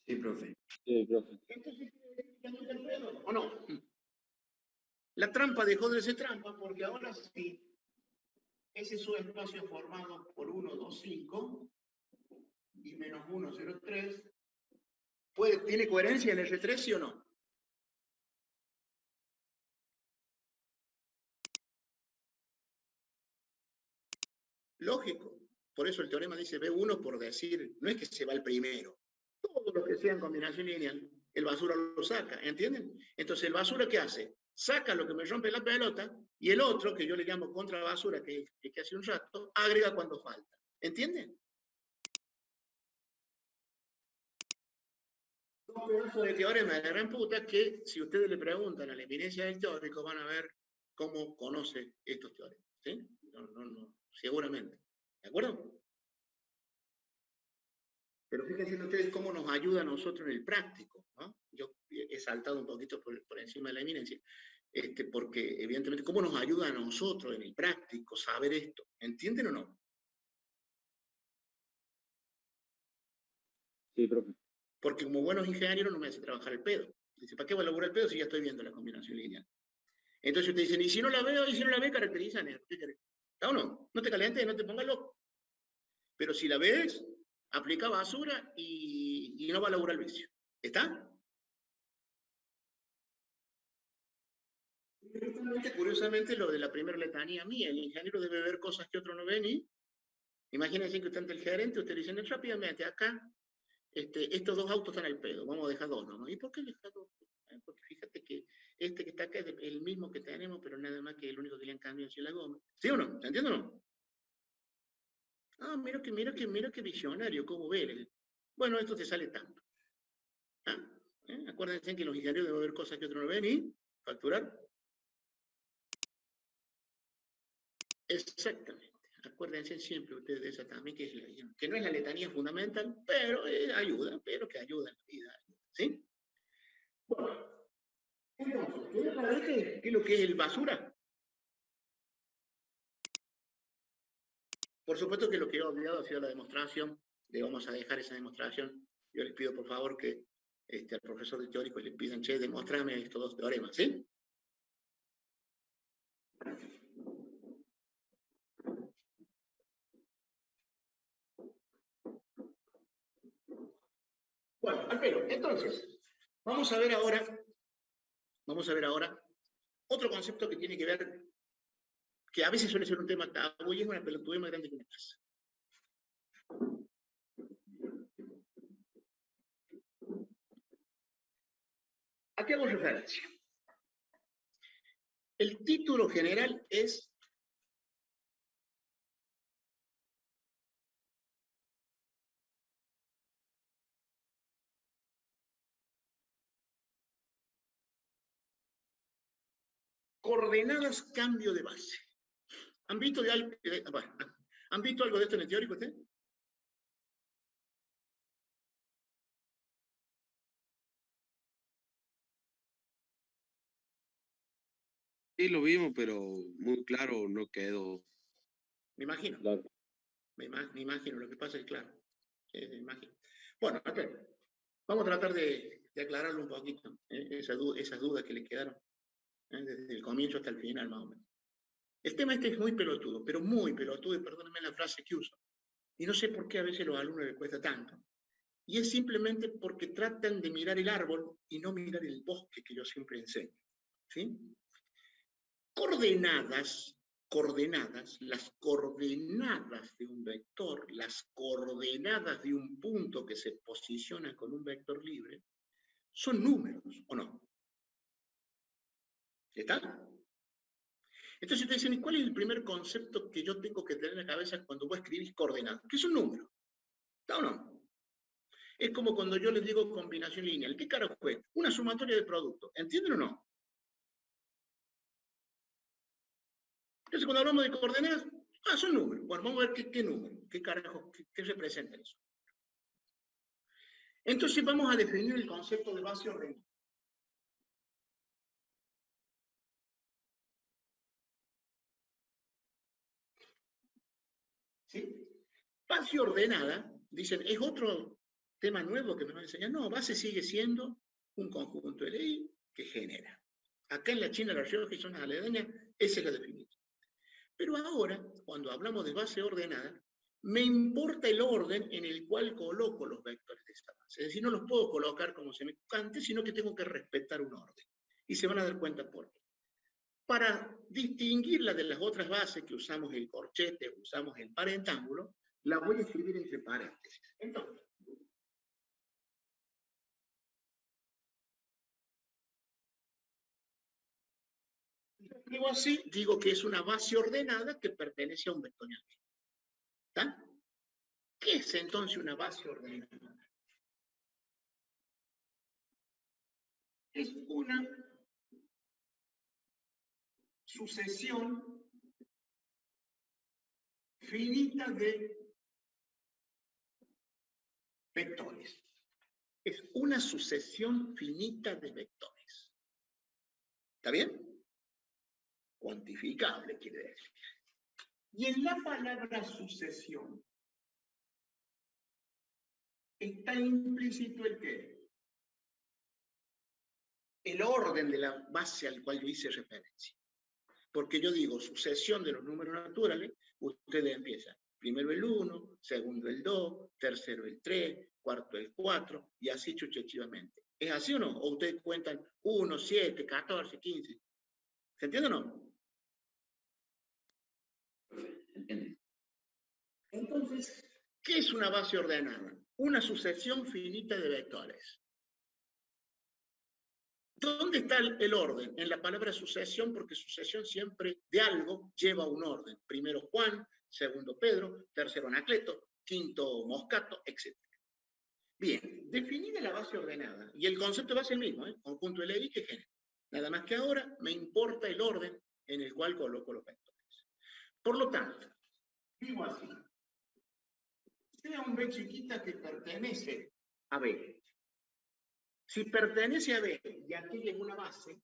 Sí, profe. Entonces, ¿o no? La trampa dejó de ser trampa porque ahora sí, ese subespacio formado por 1, 2, 5 y menos 1, 0, 3, ¿tiene coherencia en el R3, sí o no? Lógico. Por eso el teorema dice B1 por decir, no es que se va el primero. Todo lo que sea en combinación lineal, el basura lo saca, ¿entienden? Entonces, ¿el basura qué hace? Saca lo que me rompe la pelota y el otro, que yo le llamo contra basura, que hace un rato, agrega cuando falta. ¿Entienden? Un pedazo de teorema de la gran puta que, si ustedes le preguntan a la eminencia del teórico, van a ver cómo conoce estos teoremas. ¿Sí? No, seguramente. ¿De acuerdo? Pero fíjense ustedes cómo nos ayuda a nosotros en el práctico, ¿no? Yo he saltado un poquito por encima de la eminencia, porque evidentemente cómo nos ayuda a nosotros en el práctico saber esto. ¿Entienden o no? Sí, profe. Porque como buenos ingenieros no me hace trabajar el pedo. Dice, ¿para qué voy a elaborar el pedo si ya estoy viendo la combinación lineal? Entonces ustedes dicen, y si no la veo, y si no la ve, caracterizan. ¿Está o no? No te calientes, no te pongas loco. Pero si la ves, aplica basura y no va a elaborar el vicio. ¿Está? Curiosamente, lo de la primera letanía mía, el ingeniero debe ver cosas que otros no ven y imagínense que usted ante el gerente, usted le dice rápidamente, acá, estos dos autos están al pedo, vamos a dejar dos, ¿no? ¿Y por qué dejar dos? Porque fíjate que este que está acá es el mismo que tenemos, pero nada más que el único que le han cambiado es la goma. ¿Sí o no? ¿Entienden o no? Ah, mira que visionario, cómo ver. Bueno, esto te sale tanto. ¿Ah? Acuérdense que los ingenieros deben ver cosas que otros no ven y facturar. Exactamente. Acuérdense siempre ustedes de esa también, que no es la letanía fundamental, pero ayuda, pero que ayuda en la vida. ¿Sí? Bueno, entonces, ¿qué es lo que es el basura? Por supuesto que lo que he olvidado ha sido la demostración. Le vamos a dejar esa demostración. Yo les pido por favor que al profesor de teórico le pidan, che, demostrame estos dos teoremas, ¿sí? Bueno, al pelo. Entonces, vamos a ver ahora otro concepto que tiene que ver, que a veces suele ser un tema tabú y es una pelotudez más grande que una casa. ¿A qué hago referencia? El título general es coordenadas cambio de base. ¿Han visto, ¿Han visto algo de esto en el teórico usted? Sí, lo vimos, pero muy claro no quedó. Me imagino. Claro. Me imagino. Lo que pasa es claro. Me imagino. Bueno, a ver, vamos a tratar de aclararlo un poquito, esas dudas que le quedaron, desde el comienzo hasta el final, más o menos. El tema este es muy pelotudo, pero muy pelotudo, y perdónenme la frase que uso. Y no sé por qué a veces a los alumnos les cuesta tanto. Y es simplemente porque tratan de mirar el árbol y no mirar el bosque que yo siempre enseño. ¿Sí? Coordenadas, las coordenadas de un vector, las coordenadas de un punto que se posiciona con un vector libre, son números, ¿o no? ¿Está? Entonces te dicen, ¿cuál es el primer concepto que yo tengo que tener en la cabeza cuando vos escribís coordenadas? ¿Qué es un número? ¿Está o no? Es como cuando yo les digo combinación lineal. ¿Qué carajo es? Una sumatoria de productos. ¿Entienden o no? Entonces, cuando hablamos de coordenadas, son números. Bueno, vamos a ver qué número, qué carajo, qué representa eso. Entonces, vamos a definir el concepto de base ordenada. ¿Sí? Base ordenada, dicen, es otro tema nuevo que me van a enseñar. No, base sigue siendo un conjunto de ley que genera. Acá en la China, la Rioja y zonas aledañas, esa es la definición. Pero ahora, cuando hablamos de base ordenada, me importa el orden en el cual coloco los vectores de esta base. Es decir, no los puedo colocar como se me cante, sino que tengo que respetar un orden. Y se van a dar cuenta por qué. Para distinguirla de las otras bases que usamos el corchete, usamos el parentángulo, la voy a escribir entre paréntesis. Entonces, digo así, digo que es una base ordenada que pertenece a un vectorial. ¿Está? ¿Qué es entonces una base ordenada? Es una sucesión finita de vectores. Es una sucesión finita de vectores. ¿Está bien? Cuantificable, quiere decir. Y en la palabra sucesión está implícito el qué. El orden de la base al cual yo hice referencia. Porque yo digo sucesión de los números naturales, ustedes empiezan. Primero el 1, segundo el 2, tercero el 3, cuarto el 4, y así sucesivamente. ¿Es así o no? ¿O ustedes cuentan 1, 7, 14, 15? ¿Se entiende o no? Entiende. Entonces, ¿qué es una base ordenada? Una sucesión finita de vectores. ¿Dónde está el orden? En la palabra sucesión, porque sucesión siempre de algo lleva un orden. Primero Juan, segundo Pedro, tercero Anacleto, quinto Moscato, etc. Bien, definida la base ordenada, y el concepto va a ser el mismo, conjunto de ley que genera. Nada más que ahora me importa el orden en el cual coloco los vectores. Por lo tanto, digo así, sea un B chiquita que pertenece a B. Si pertenece a B y aquí es una base,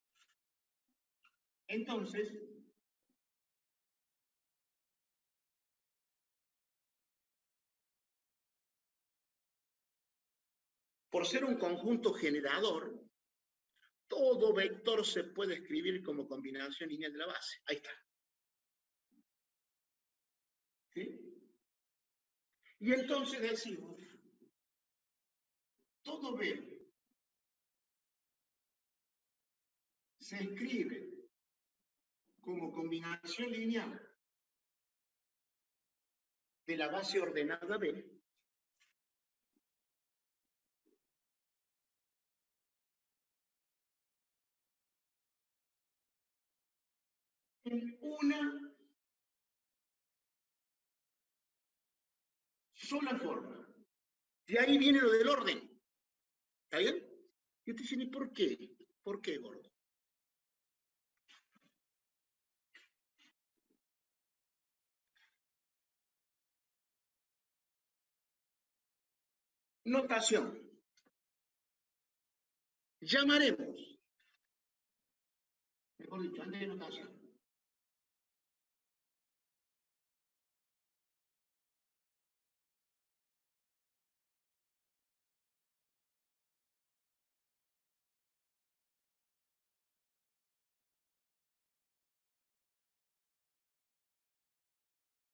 entonces por ser un conjunto generador, todo vector se puede escribir como combinación lineal de la base. Ahí está. ¿Sí? Y entonces decimos, todo B se escribe como combinación lineal de la base ordenada B en una sola forma. De ahí viene lo del orden. ¿Está bien? Y usted dice, ¿y por qué? ¿Por qué, gordo? Notación. Llamaremos, mejor dicho, antes de notación.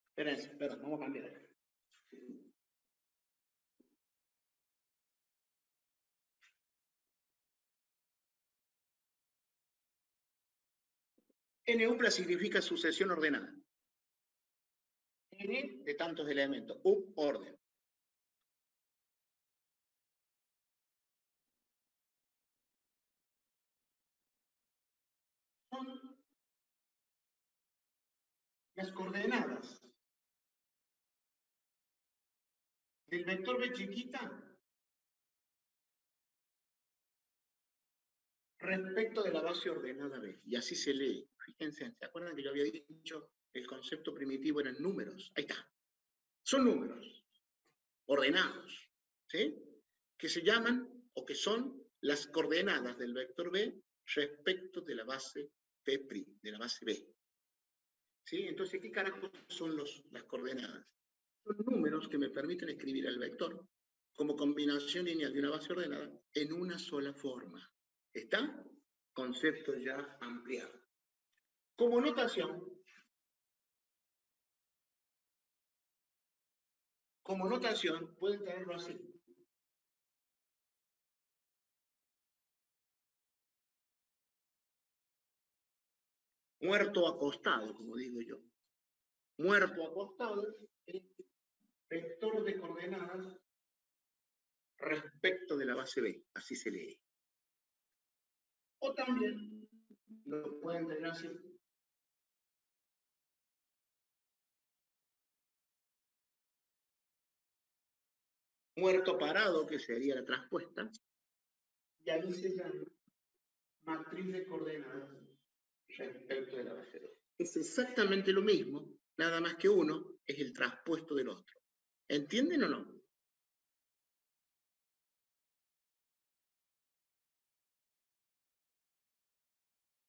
Espérense, perdón, vamos a cambiar acá. N-upla significa sucesión ordenada. N de tantos elementos, up, orden. Son las coordenadas del vector B chiquita respecto de la base ordenada B. Y así se lee. Fíjense, ¿se acuerdan que yo había dicho el concepto primitivo eran números? Ahí está. Son números ordenados, ¿sí? Que se llaman o que son las coordenadas del vector B respecto de la base B', de la base B. ¿Sí? Entonces, ¿qué carajos son las coordenadas? Son números que me permiten escribir el vector como combinación lineal de una base ordenada en una sola forma. ¿Está? Concepto ya ampliado. Como notación, pueden tenerlo así. Muerto acostado, como digo yo. Muerto acostado es vector de coordenadas respecto de la base B. Así se lee. O también lo pueden tener así. Muerto parado, que sería la traspuesta. Y ahí se llama matriz de coordenadas respecto de la base B. Es exactamente lo mismo, nada más que uno es el traspuesto del otro. ¿Entienden o no?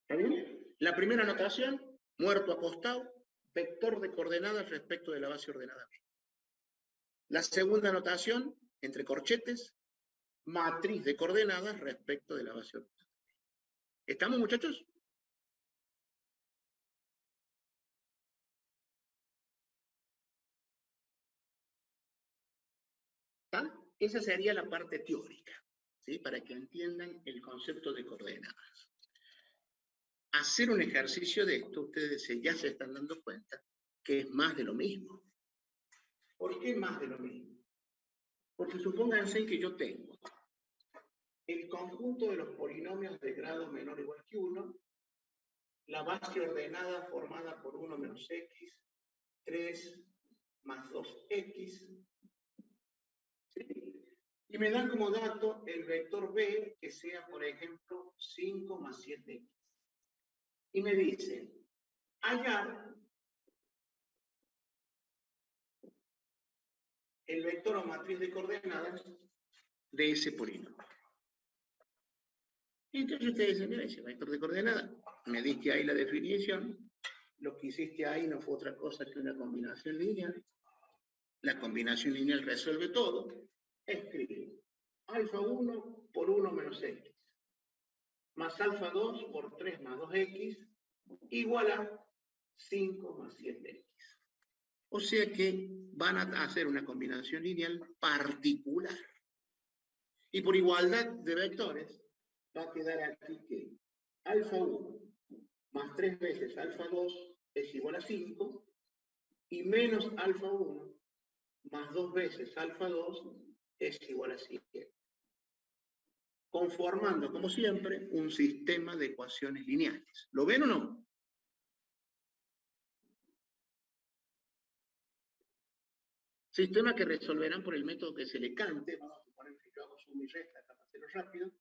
¿Está bien? La primera notación, muerto acostado, vector de coordenadas respecto de la base ordenada B. La segunda notación, entre corchetes, matriz de coordenadas respecto de la base ordenada B. ¿Estamos, muchachos? ¿Está? Esa sería la parte teórica, ¿sí? Para que entiendan el concepto de coordenadas. Hacer un ejercicio de esto, ustedes ya se están dando cuenta que es más de lo mismo. ¿Por qué más de lo mismo? Porque supónganse que yo tengo el conjunto de los polinomios de grado menor o igual que 1, la base ordenada formada por 1 menos x, 3 más 2x, ¿sí? Y me dan como dato el vector b que sea, por ejemplo, 5 más 7x. Y me dice, hallar el vector o matriz de coordenadas de ese polinomio. Y entonces ustedes dicen, mira, ese vector de coordenadas, me diste ahí la definición, lo que hiciste ahí no fue otra cosa que una combinación lineal. La combinación lineal resuelve todo. Escribe alfa 1 por 1 menos x. más alfa 2 por 3 más 2x igual a 5 más 7x. O sea que van a hacer una combinación lineal particular. Y por igualdad de vectores, va a quedar aquí que alfa 1 más 3 veces alfa 2 es igual a 5, y menos alfa 1 más 2 veces alfa 2 es igual a 7. Conformando, como siempre, un sistema de ecuaciones lineales. ¿Lo ven o no? Sistema que resolverán por el método que se le cante. Vamos a suponer que yo hago suma y resta para hacerlo rápido.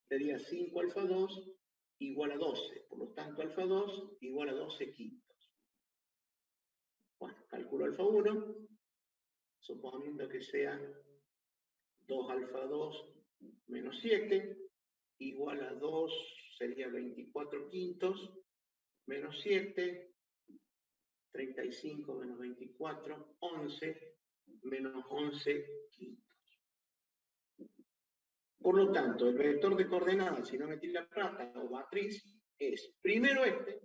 Sería 5 alfa 2 igual a 12. Por lo tanto, alfa 2 igual a 12 quintos. Bueno, calculo alfa 1, suponiendo que sea 2 alfa 2 menos 7, igual a 2 sería 24 quintos, menos 7, 35 menos 24, 11, menos 11 quintos. Por lo tanto, el vector de coordenadas, si no metí la plata o matriz, es primero este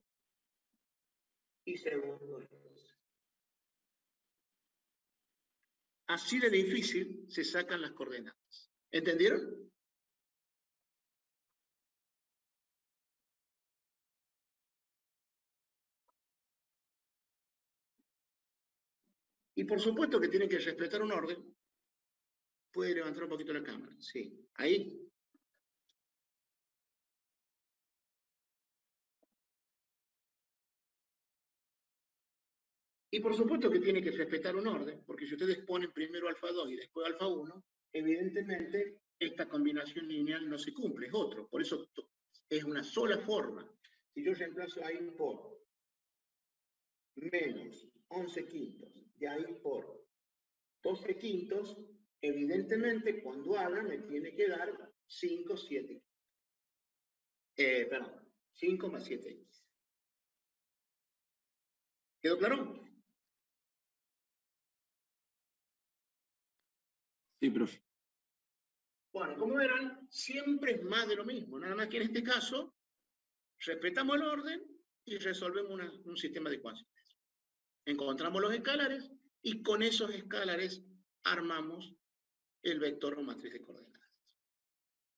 y segundo este. Así de difícil se sacan las coordenadas. ¿Entendieron? Y por supuesto que tienen que respetar un orden. Puede levantar un poquito la cámara. Sí. Ahí. Y por supuesto que tiene que respetar un orden, porque si ustedes ponen primero alfa 2 y después alfa 1, evidentemente esta combinación lineal no se cumple, es otro. Por eso es una sola forma. Si yo reemplazo ahí por menos 11 quintos y ahí por 12 quintos, evidentemente cuando haga me tiene que dar 5, 7. Perdón, 5 más 7x. ¿Quedó claro? Sí, profe. Bueno, como verán, siempre es más de lo mismo. Nada más que en este caso, respetamos el orden y resolvemos un sistema de ecuaciones. Encontramos los escalares y con esos escalares armamos el vector o matriz de coordenadas.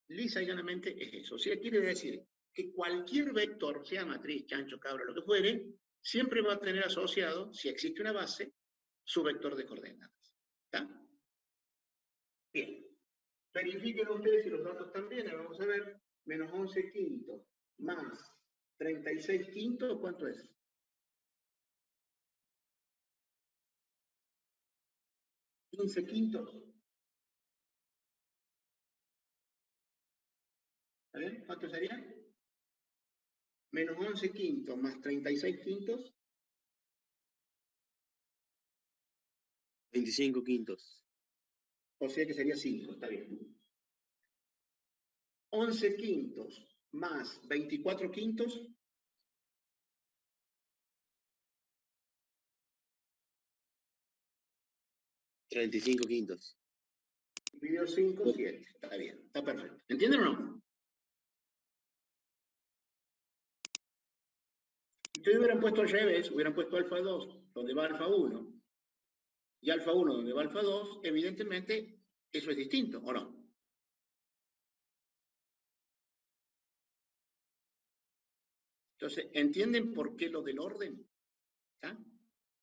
Lisa y llanamente es eso. O sea, quiere decir que cualquier vector, sea matriz, chancho, cabra, lo que fuere, siempre va a tener asociado, si existe una base, su vector de coordenadas. ¿Está? Bien. Verifiquen ustedes si los datos están bien. Vamos a ver. Menos 11 quintos más 36 quintos, ¿cuánto es? ¿15 quintos? ¿Está bien? ¿Cuánto sería? Menos 11 quintos más 36 quintos. 25 quintos. O sea que sería 5, está bien. 11 quintos más 24 quintos. $35 quintos. Dividido 5, 7. Está bien, está perfecto. ¿Entienden o no? Si ustedes hubieran puesto al revés, hubieran puesto alfa 2 donde va alfa 1 y alfa 1 donde va alfa 2, evidentemente eso es distinto, ¿o no? Entonces, ¿entienden por qué lo del orden? ¿Está?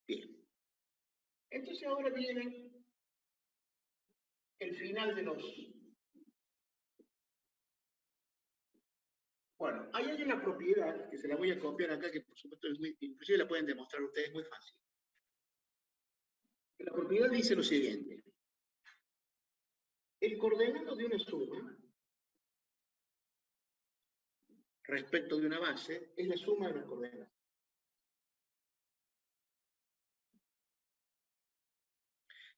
Bien. Entonces ahora viene el final de los... Bueno, ahí hay una propiedad que se la voy a copiar acá, que por supuesto es muy... Inclusive la pueden demostrar ustedes muy fácil. La propiedad dice lo siguiente. El coordenado de una suma respecto de una base es la suma de las coordenadas.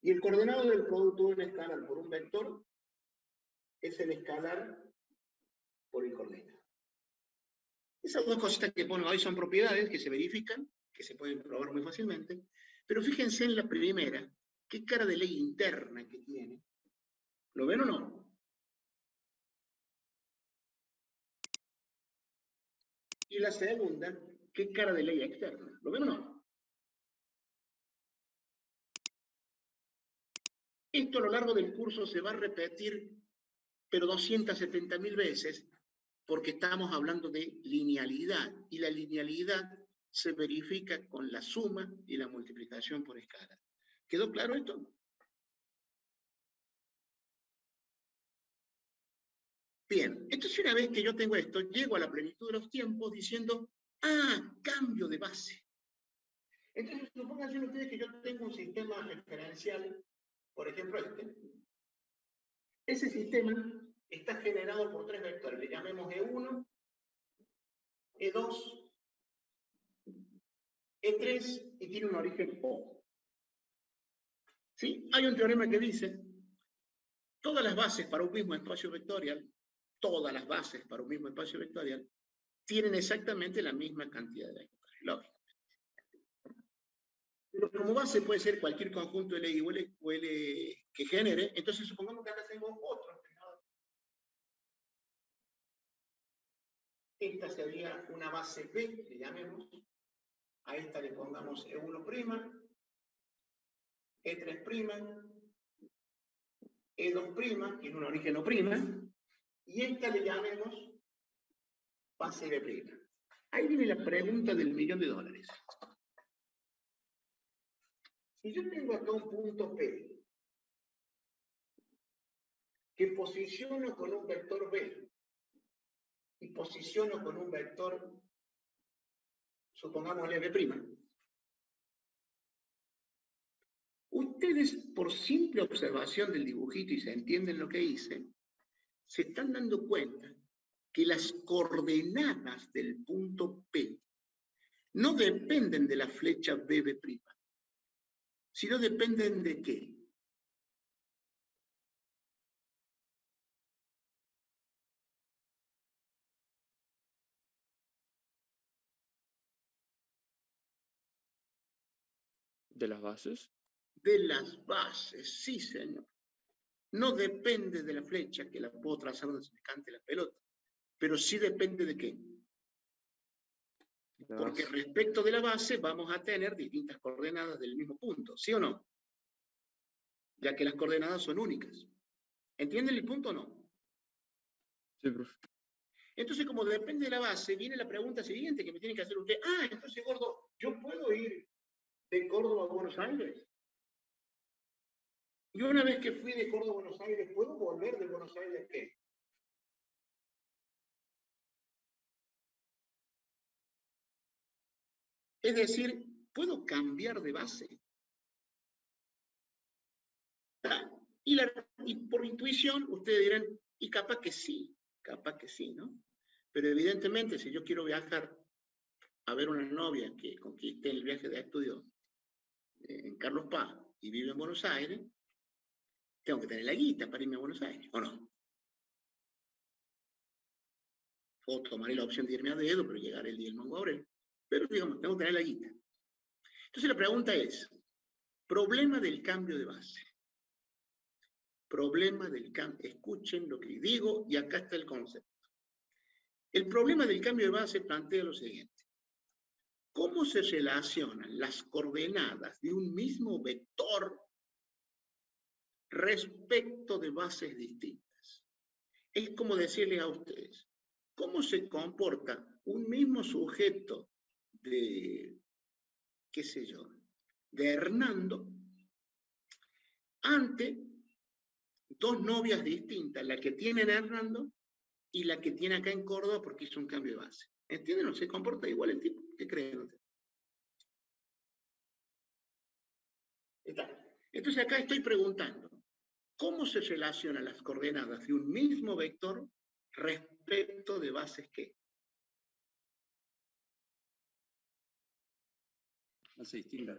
Y el coordenado del producto de un escalar por un vector es el escalar por el coordenado. Esas dos cositas que pongo ahí son propiedades que se verifican, que se pueden probar muy fácilmente, pero fíjense en la primera, qué cara de ley interna que tiene. ¿Lo ven o no? Y la segunda, ¿qué cara de ley externa? ¿Lo ven o no? Esto a lo largo del curso se va a repetir, pero 270.000 veces, porque estamos hablando de linealidad, y la linealidad se verifica con la suma y la multiplicación por escala. ¿Quedó claro esto? Bien, entonces una vez que yo tengo esto, llego a la plenitud de los tiempos diciendo, cambio de base. Entonces, supongan ustedes que yo tengo un sistema referencial, por ejemplo este. Ese sistema está generado por 3 vectores, le llamemos E1, E2, E3 y tiene un origen O. ¿Sí? Hay un teorema que dice, todas las bases para un mismo espacio vectorial, tienen exactamente la misma cantidad de vectores, lógico. Pero como base puede ser cualquier conjunto L o L que genere, entonces supongamos que acá tengo otro. Esta sería una base B, le llamemos. A esta le pongamos E1', E3', E2', tiene un origen O', y esta le llamemos base B'. Ahí viene la pregunta del $1.000.000. Si yo tengo acá un punto P, que posiciono con un vector B, y posiciono con un vector, supongámosle B'. Ustedes, por simple observación del dibujito y se entienden lo que hice, se están dando cuenta que las coordenadas del punto P no dependen de la flecha BB', sino dependen de ¿qué? ¿De las bases? De las bases, sí, señor. No depende de la flecha, que la puedo trazar donde se me cante la pelota, pero sí depende de qué. Porque respecto de la base vamos a tener distintas coordenadas del mismo punto, ¿sí o no? Ya que las coordenadas son únicas. ¿Entienden el punto o no? Sí, profe. Entonces, como depende de la base, viene la pregunta siguiente que me tiene que hacer usted. Entonces, gordo, ¿yo puedo ir de Córdoba a Buenos Aires? Y una vez que fui de Córdoba a Buenos Aires, ¿puedo volver de Buenos Aires qué? Es decir, ¿puedo cambiar de base? Y por intuición, ustedes dirán, y capaz que sí, ¿no? Pero evidentemente, si yo quiero viajar a ver una novia que conquiste el viaje de estudio en Carlos Paz y vive en Buenos Aires, tengo que tener la guita para irme a Buenos Aires, ¿o no? O tomaré la opción de irme a dedo, pero llegaré el día del Mongo Aurel. Pero digamos, tengo que tener la guita. Entonces la pregunta es, problema del cambio de base. Problema del cambio. Escuchen lo que digo y acá está el concepto. El problema del cambio de base plantea lo siguiente. ¿Cómo se relacionan las coordenadas de un mismo vector respecto de bases distintas? Es como decirles a ustedes, ¿cómo se comporta un mismo sujeto de, qué sé yo, de Hernando ante dos novias distintas, la que tiene en Hernando y la que tiene acá en Córdoba porque hizo un cambio de base? ¿Entienden? ¿No se comporta igual el tipo? ¿Qué creen ustedes? Entonces acá estoy preguntando, ¿cómo se relacionan las coordenadas de un mismo vector respecto de bases qué? Bases distintas.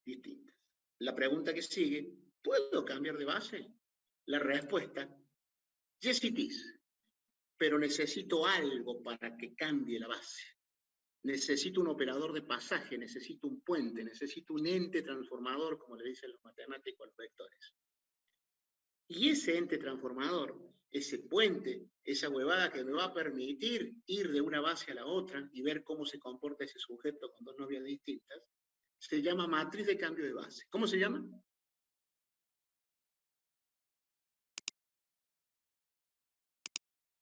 Distintas. La pregunta que sigue, ¿puedo cambiar de base? La respuesta, yes it is, pero necesito algo para que cambie la base. Necesito un operador de pasaje, necesito un puente, necesito un ente transformador, como le dicen los matemáticos a los vectores. Y ese ente transformador, ese puente, esa huevada que me va a permitir ir de una base a la otra y ver cómo se comporta ese sujeto con dos novias distintas, se llama matriz de cambio de base. ¿Cómo se llama?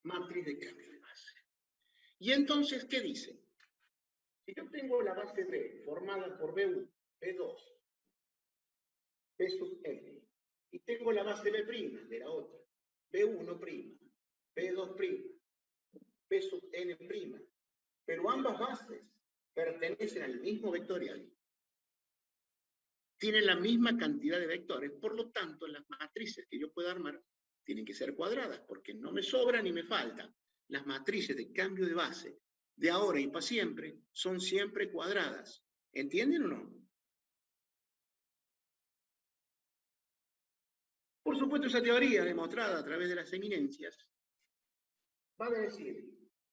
Matriz de cambio de base. Y entonces, ¿qué dice? Si yo tengo la base B formada por B1, B2, B sub n, y tengo la base B' de la otra, B1', B2', B sub n', pero ambas bases pertenecen al mismo vectorial, tienen la misma cantidad de vectores, por lo tanto, las matrices que yo pueda armar tienen que ser cuadradas, porque no me sobra ni me falta. Las matrices de cambio de base, de ahora y para siempre, son siempre cuadradas. ¿Entienden o no? Por supuesto, esa teoría demostrada a través de las eminencias va a decir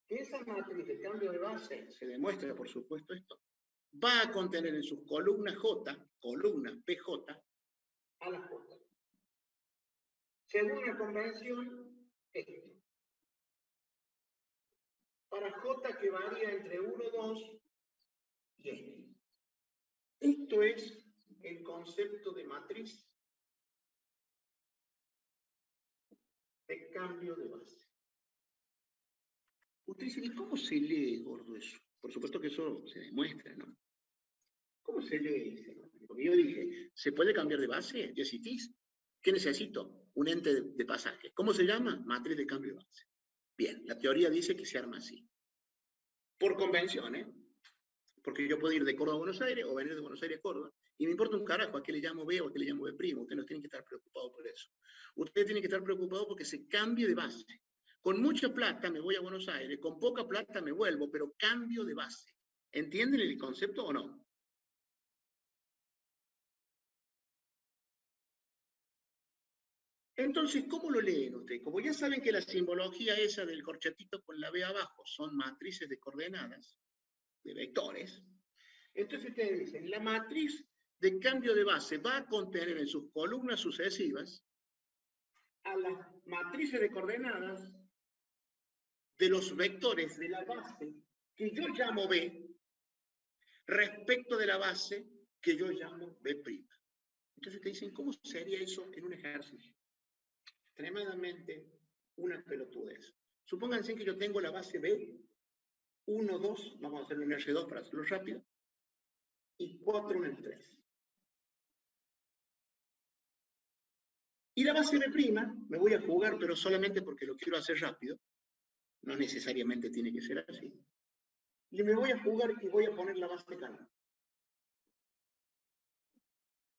que esa matriz de cambio de base, se demuestra por supuesto esto, va a contener en sus columnas J, columnas PJ, a las J. Según la convención, esto. Para J que varía entre 1, 2 y este. Esto es el concepto de matriz de cambio de base. Usted dice, ¿y cómo se lee, gordo, eso? Por supuesto que eso se demuestra, ¿no? ¿Cómo se lee? Porque yo dije, ¿se puede cambiar de base? ¿Yesitis? ¿Qué necesito? Un ente de pasaje. ¿Cómo se llama? Matriz de cambio de base. Bien, la teoría dice que se arma así. Por convención, ¿eh? Porque yo puedo ir de Córdoba a Buenos Aires o venir de Buenos Aires a Córdoba. Y me importa un carajo a qué le llamo B o a qué le llamo B'. Ustedes no tienen que estar preocupados por eso. Ustedes tienen que estar preocupados porque se cambie de base. Con mucha plata me voy a Buenos Aires, con poca plata me vuelvo, pero cambio de base. ¿Entienden el concepto o no? Entonces, ¿cómo lo leen ustedes? Como ya saben que la simbología esa del corchetito con la B abajo son matrices de coordenadas, de vectores, entonces ustedes dicen, la matriz de cambio de base va a contener en sus columnas sucesivas a las matrices de coordenadas de los vectores de la base que yo llamo B respecto de la base que yo llamo B'. Entonces te dicen, ¿cómo sería eso en un ejercicio? Extremadamente una pelotudez. Supónganse que yo tengo la base B, 1, 2, vamos a hacerlo en R2 para hacerlo rápido, y 4 en el 3. Y la base B', me voy a jugar, pero solamente porque lo quiero hacer rápido, no necesariamente tiene que ser así, y me voy a jugar y voy a poner la base canónica.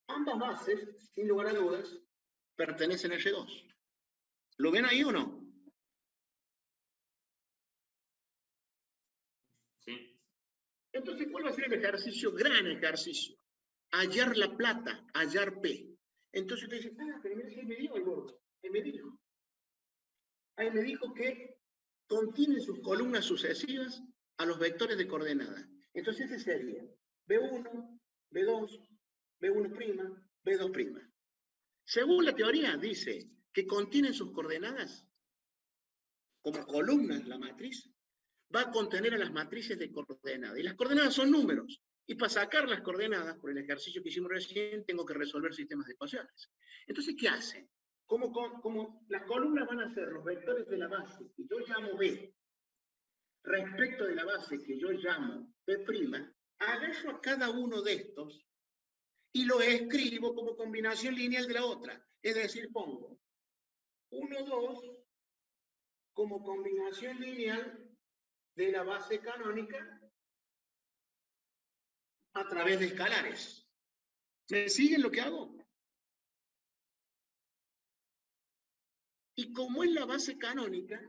Ambas bases, sin lugar a dudas, pertenecen a R2. ¿Lo ven ahí o no? Sí. Entonces, ¿cuál va a ser el ejercicio? Gran ejercicio. Hallar la plata, hallar P. Entonces usted dice, pero mira, ahí me dijo el gordo. Ahí me dijo que contiene sus columnas sucesivas a los vectores de coordenadas. Entonces ese sería B1, B2, B1', B2'. Según la teoría, dice que contienen sus coordenadas como columnas la matriz, va a contener a las matrices de coordenadas. Y las coordenadas son números. Y para sacar las coordenadas, por el ejercicio que hicimos recién, tengo que resolver sistemas de ecuaciones. Entonces, ¿qué hacen? Como las columnas van a ser los vectores de la base, que yo llamo B, respecto de la base que yo llamo B', agarro a cada uno de estos y lo escribo como combinación lineal de la otra. Es decir, pongo 1, 2 como combinación lineal de la base canónica a través de escalares. ¿Me siguen lo que hago? Y como es la base canónica,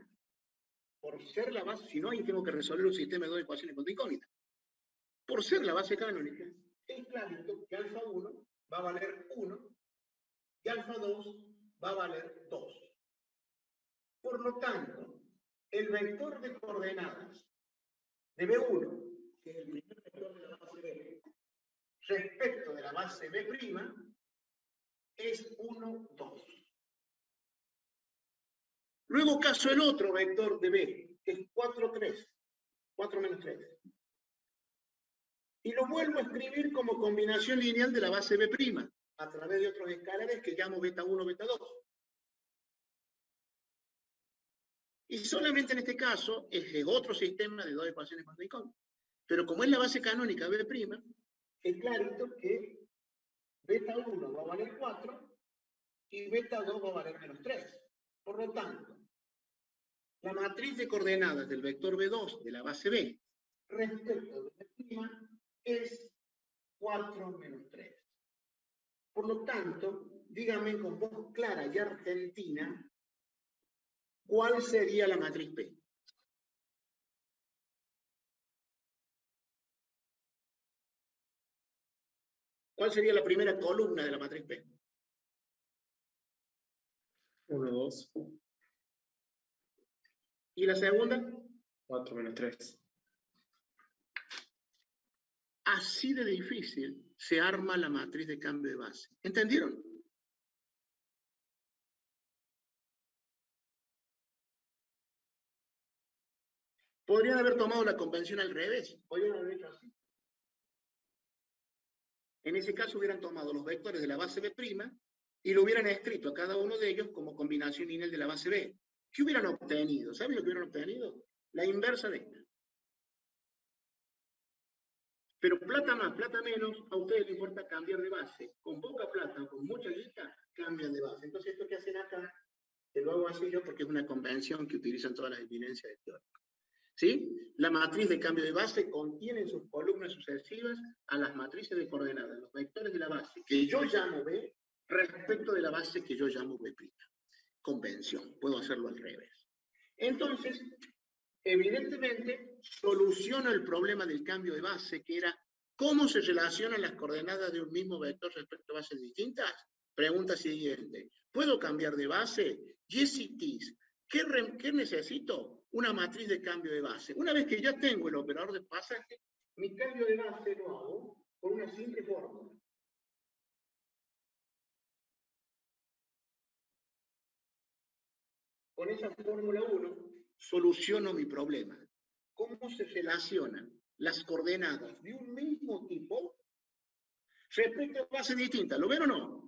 por ser la base, si no, ahí tengo que resolver un sistema de dos ecuaciones con incógnita. Por ser la base canónica, es clarito que alfa 1 va a valer 1 y alfa 2 va a valer 2. Por lo tanto, el vector de coordenadas de B1, que es el primer vector de la base B, respecto de la base B', es 1, 2. Luego caso el otro vector de B, que es 4, 3. 4 menos 3. Y lo vuelvo a escribir como combinación lineal de la base B' a través de otros escalares que llamo beta 1, beta 2. Y solamente en este caso es otro sistema de dos ecuaciones cuánticas. Pero como es la base canónica B', es clarito que beta 1 va a valer 4 y beta 2 va a valer menos 3. Por lo tanto, la matriz de coordenadas del vector B2 de la base B respecto de B' es 4 menos 3. Por lo tanto, díganme con voz clara y argentina, ¿cuál sería la matriz P? ¿Cuál sería la primera columna de la matriz P? 1, 2, ¿Y la segunda? 4 menos 3. Así de difícil se arma la matriz de cambio de base. ¿Entendieron? Podrían haber tomado la convención al revés. Podrían haber hecho así. En ese caso hubieran tomado los vectores de la base B' y lo hubieran escrito a cada uno de ellos como combinación lineal de la base B. ¿Qué hubieran obtenido? ¿Saben lo que hubieran obtenido? La inversa de esta. Pero plata más, plata menos, a ustedes les importa cambiar de base. Con poca plata o con mucha guita, cambian de base. Entonces esto que hacen acá, te lo hago así yo porque es una convención que utilizan todas las evidencias de teórico. ¿Sí? La matriz de cambio de base contiene en sus columnas sucesivas a las matrices de coordenadas, los vectores de la base, que yo llamo B, respecto de la base que yo llamo B'. Convención, puedo hacerlo al revés. Entonces, evidentemente, soluciono el problema del cambio de base, que era cómo se relacionan las coordenadas de un mismo vector respecto a bases distintas. Pregunta siguiente, ¿puedo cambiar de base? Yes, it is. ¿Qué necesito? Una matriz de cambio de base. Una vez que ya tengo el operador de pasaje, mi cambio de base lo hago con una simple fórmula. Con esa fórmula 1, soluciono mi problema. ¿Cómo se relacionan las coordenadas de un mismo tipo respecto a bases distintas? ¿Lo ven o no?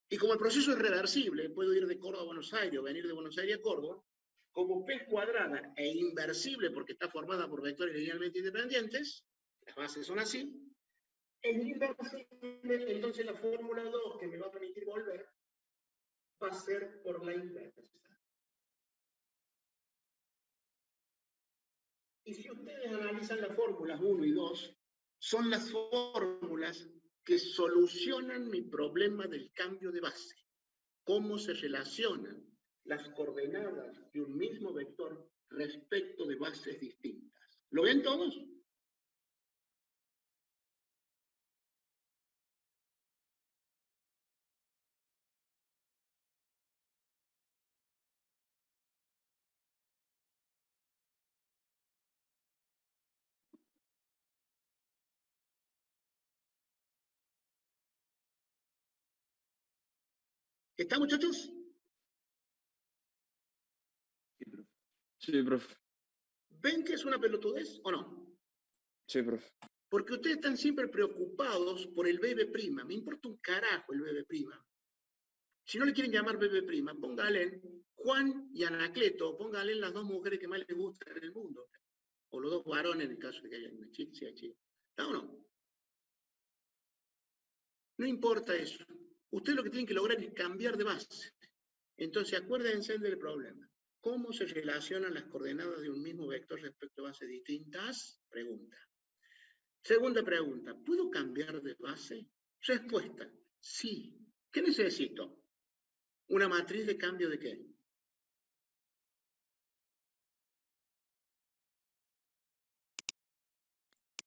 Y como el proceso es reversible, puedo ir de Córdoba a Buenos Aires o venir de Buenos Aires a Córdoba, como P es cuadrada e inversible porque está formada por vectores linealmente independientes, las bases son así, es inversible, entonces la fórmula 2 que me va a permitir volver va a ser por la inversa. Y si ustedes analizan las fórmulas 1 y 2, son las fórmulas que solucionan mi problema del cambio de base. ¿Cómo se relacionan las coordenadas de un mismo vector respecto de bases distintas? ¿Lo ven todos? ¿Está, muchachos? Sí, profe. ¿Ven que es una pelotudez o no? Sí, profe. Porque ustedes están siempre preocupados por el BB'. Me importa un carajo el BB'. Si no le quieren llamar BB', póngale Juan y Anacleto, póngale las dos mujeres que más les gustan en el mundo. O los dos varones en el caso de que haya una chica, sea chica. ¿Está o no? No importa eso. Ustedes lo que tienen que lograr es cambiar de base. Entonces, acuérdense del problema. ¿Cómo se relacionan las coordenadas de un mismo vector respecto a bases distintas? Pregunta. Segunda pregunta. ¿Puedo cambiar de base? Respuesta. Sí. ¿Qué necesito? ¿Una matriz de cambio de qué?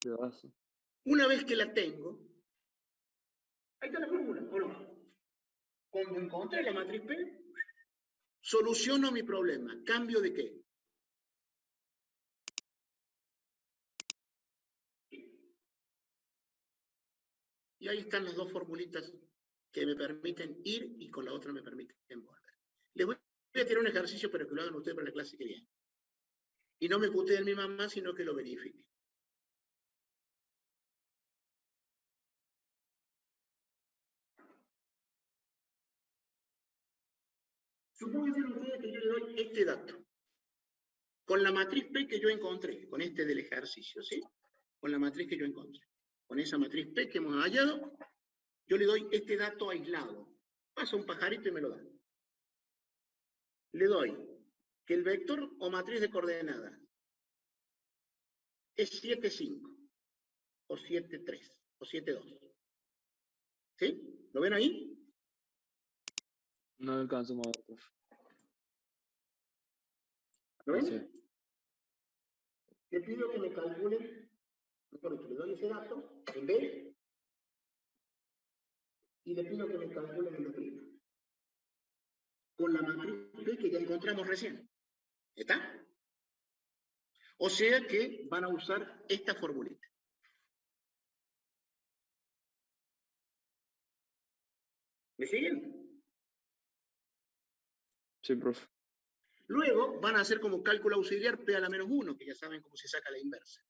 De base. Una vez que la tengo, ahí está la fórmula, ¿o no? Cuando encontré la matriz P, soluciono mi problema. ¿Cambio de qué? Y ahí están las dos formulitas que me permiten ir y con la otra me permiten volver. Les voy a tirar un ejercicio, pero que lo hagan ustedes para la clase que viene. Y no me puteen mi mamá, sino que lo verifiquen. Supongan ustedes que yo le doy este dato. Con la matriz P que yo encontré, con este del ejercicio, ¿sí? Con la matriz que yo encontré. Con esa matriz P que hemos hallado, yo le doy este dato aislado. Pasa un pajarito y me lo da. Le doy que el vector o matriz de coordenadas es 7, 5, o 7, 3, o 7, 2. ¿Sí? ¿Lo ven ahí? No alcanzo a mover, profe. ¿Lo ven? Sí. Le pido que me calculen, le doy ese dato en B, y le pido que me calculen en B', con la matriz B que ya encontramos recién. ¿Está? O sea que van a usar esta formulita. ¿Me siguen? Sí, profe. Luego van a hacer como cálculo auxiliar P a la menos 1, que ya saben cómo se saca la inversa.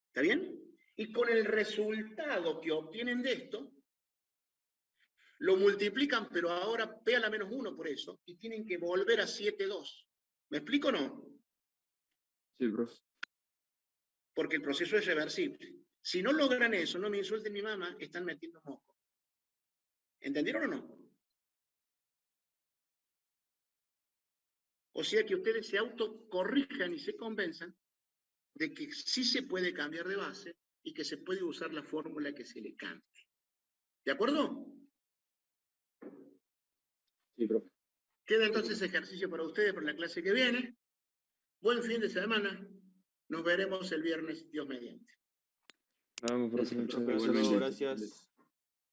¿Está bien? Y con el resultado que obtienen de esto, lo multiplican, pero ahora P a la menos 1 por eso, y tienen que volver a 7,2. ¿Me explico o no? Sí, profe. Porque el proceso es reversible. Si no logran eso, no me insulten mi mamá, están metiendo moco. ¿Entendieron o no? O sea que ustedes se autocorrijan y se convenzan de que sí se puede cambiar de base y que se puede usar la fórmula que se le cante. ¿De acuerdo? Sí, profe. Queda entonces ejercicio para ustedes para la clase que viene. Buen fin de semana. Nos veremos el viernes, Dios mediante. Nos vemos, profe. Muchas Profe, gracias. hasta luego, gracias.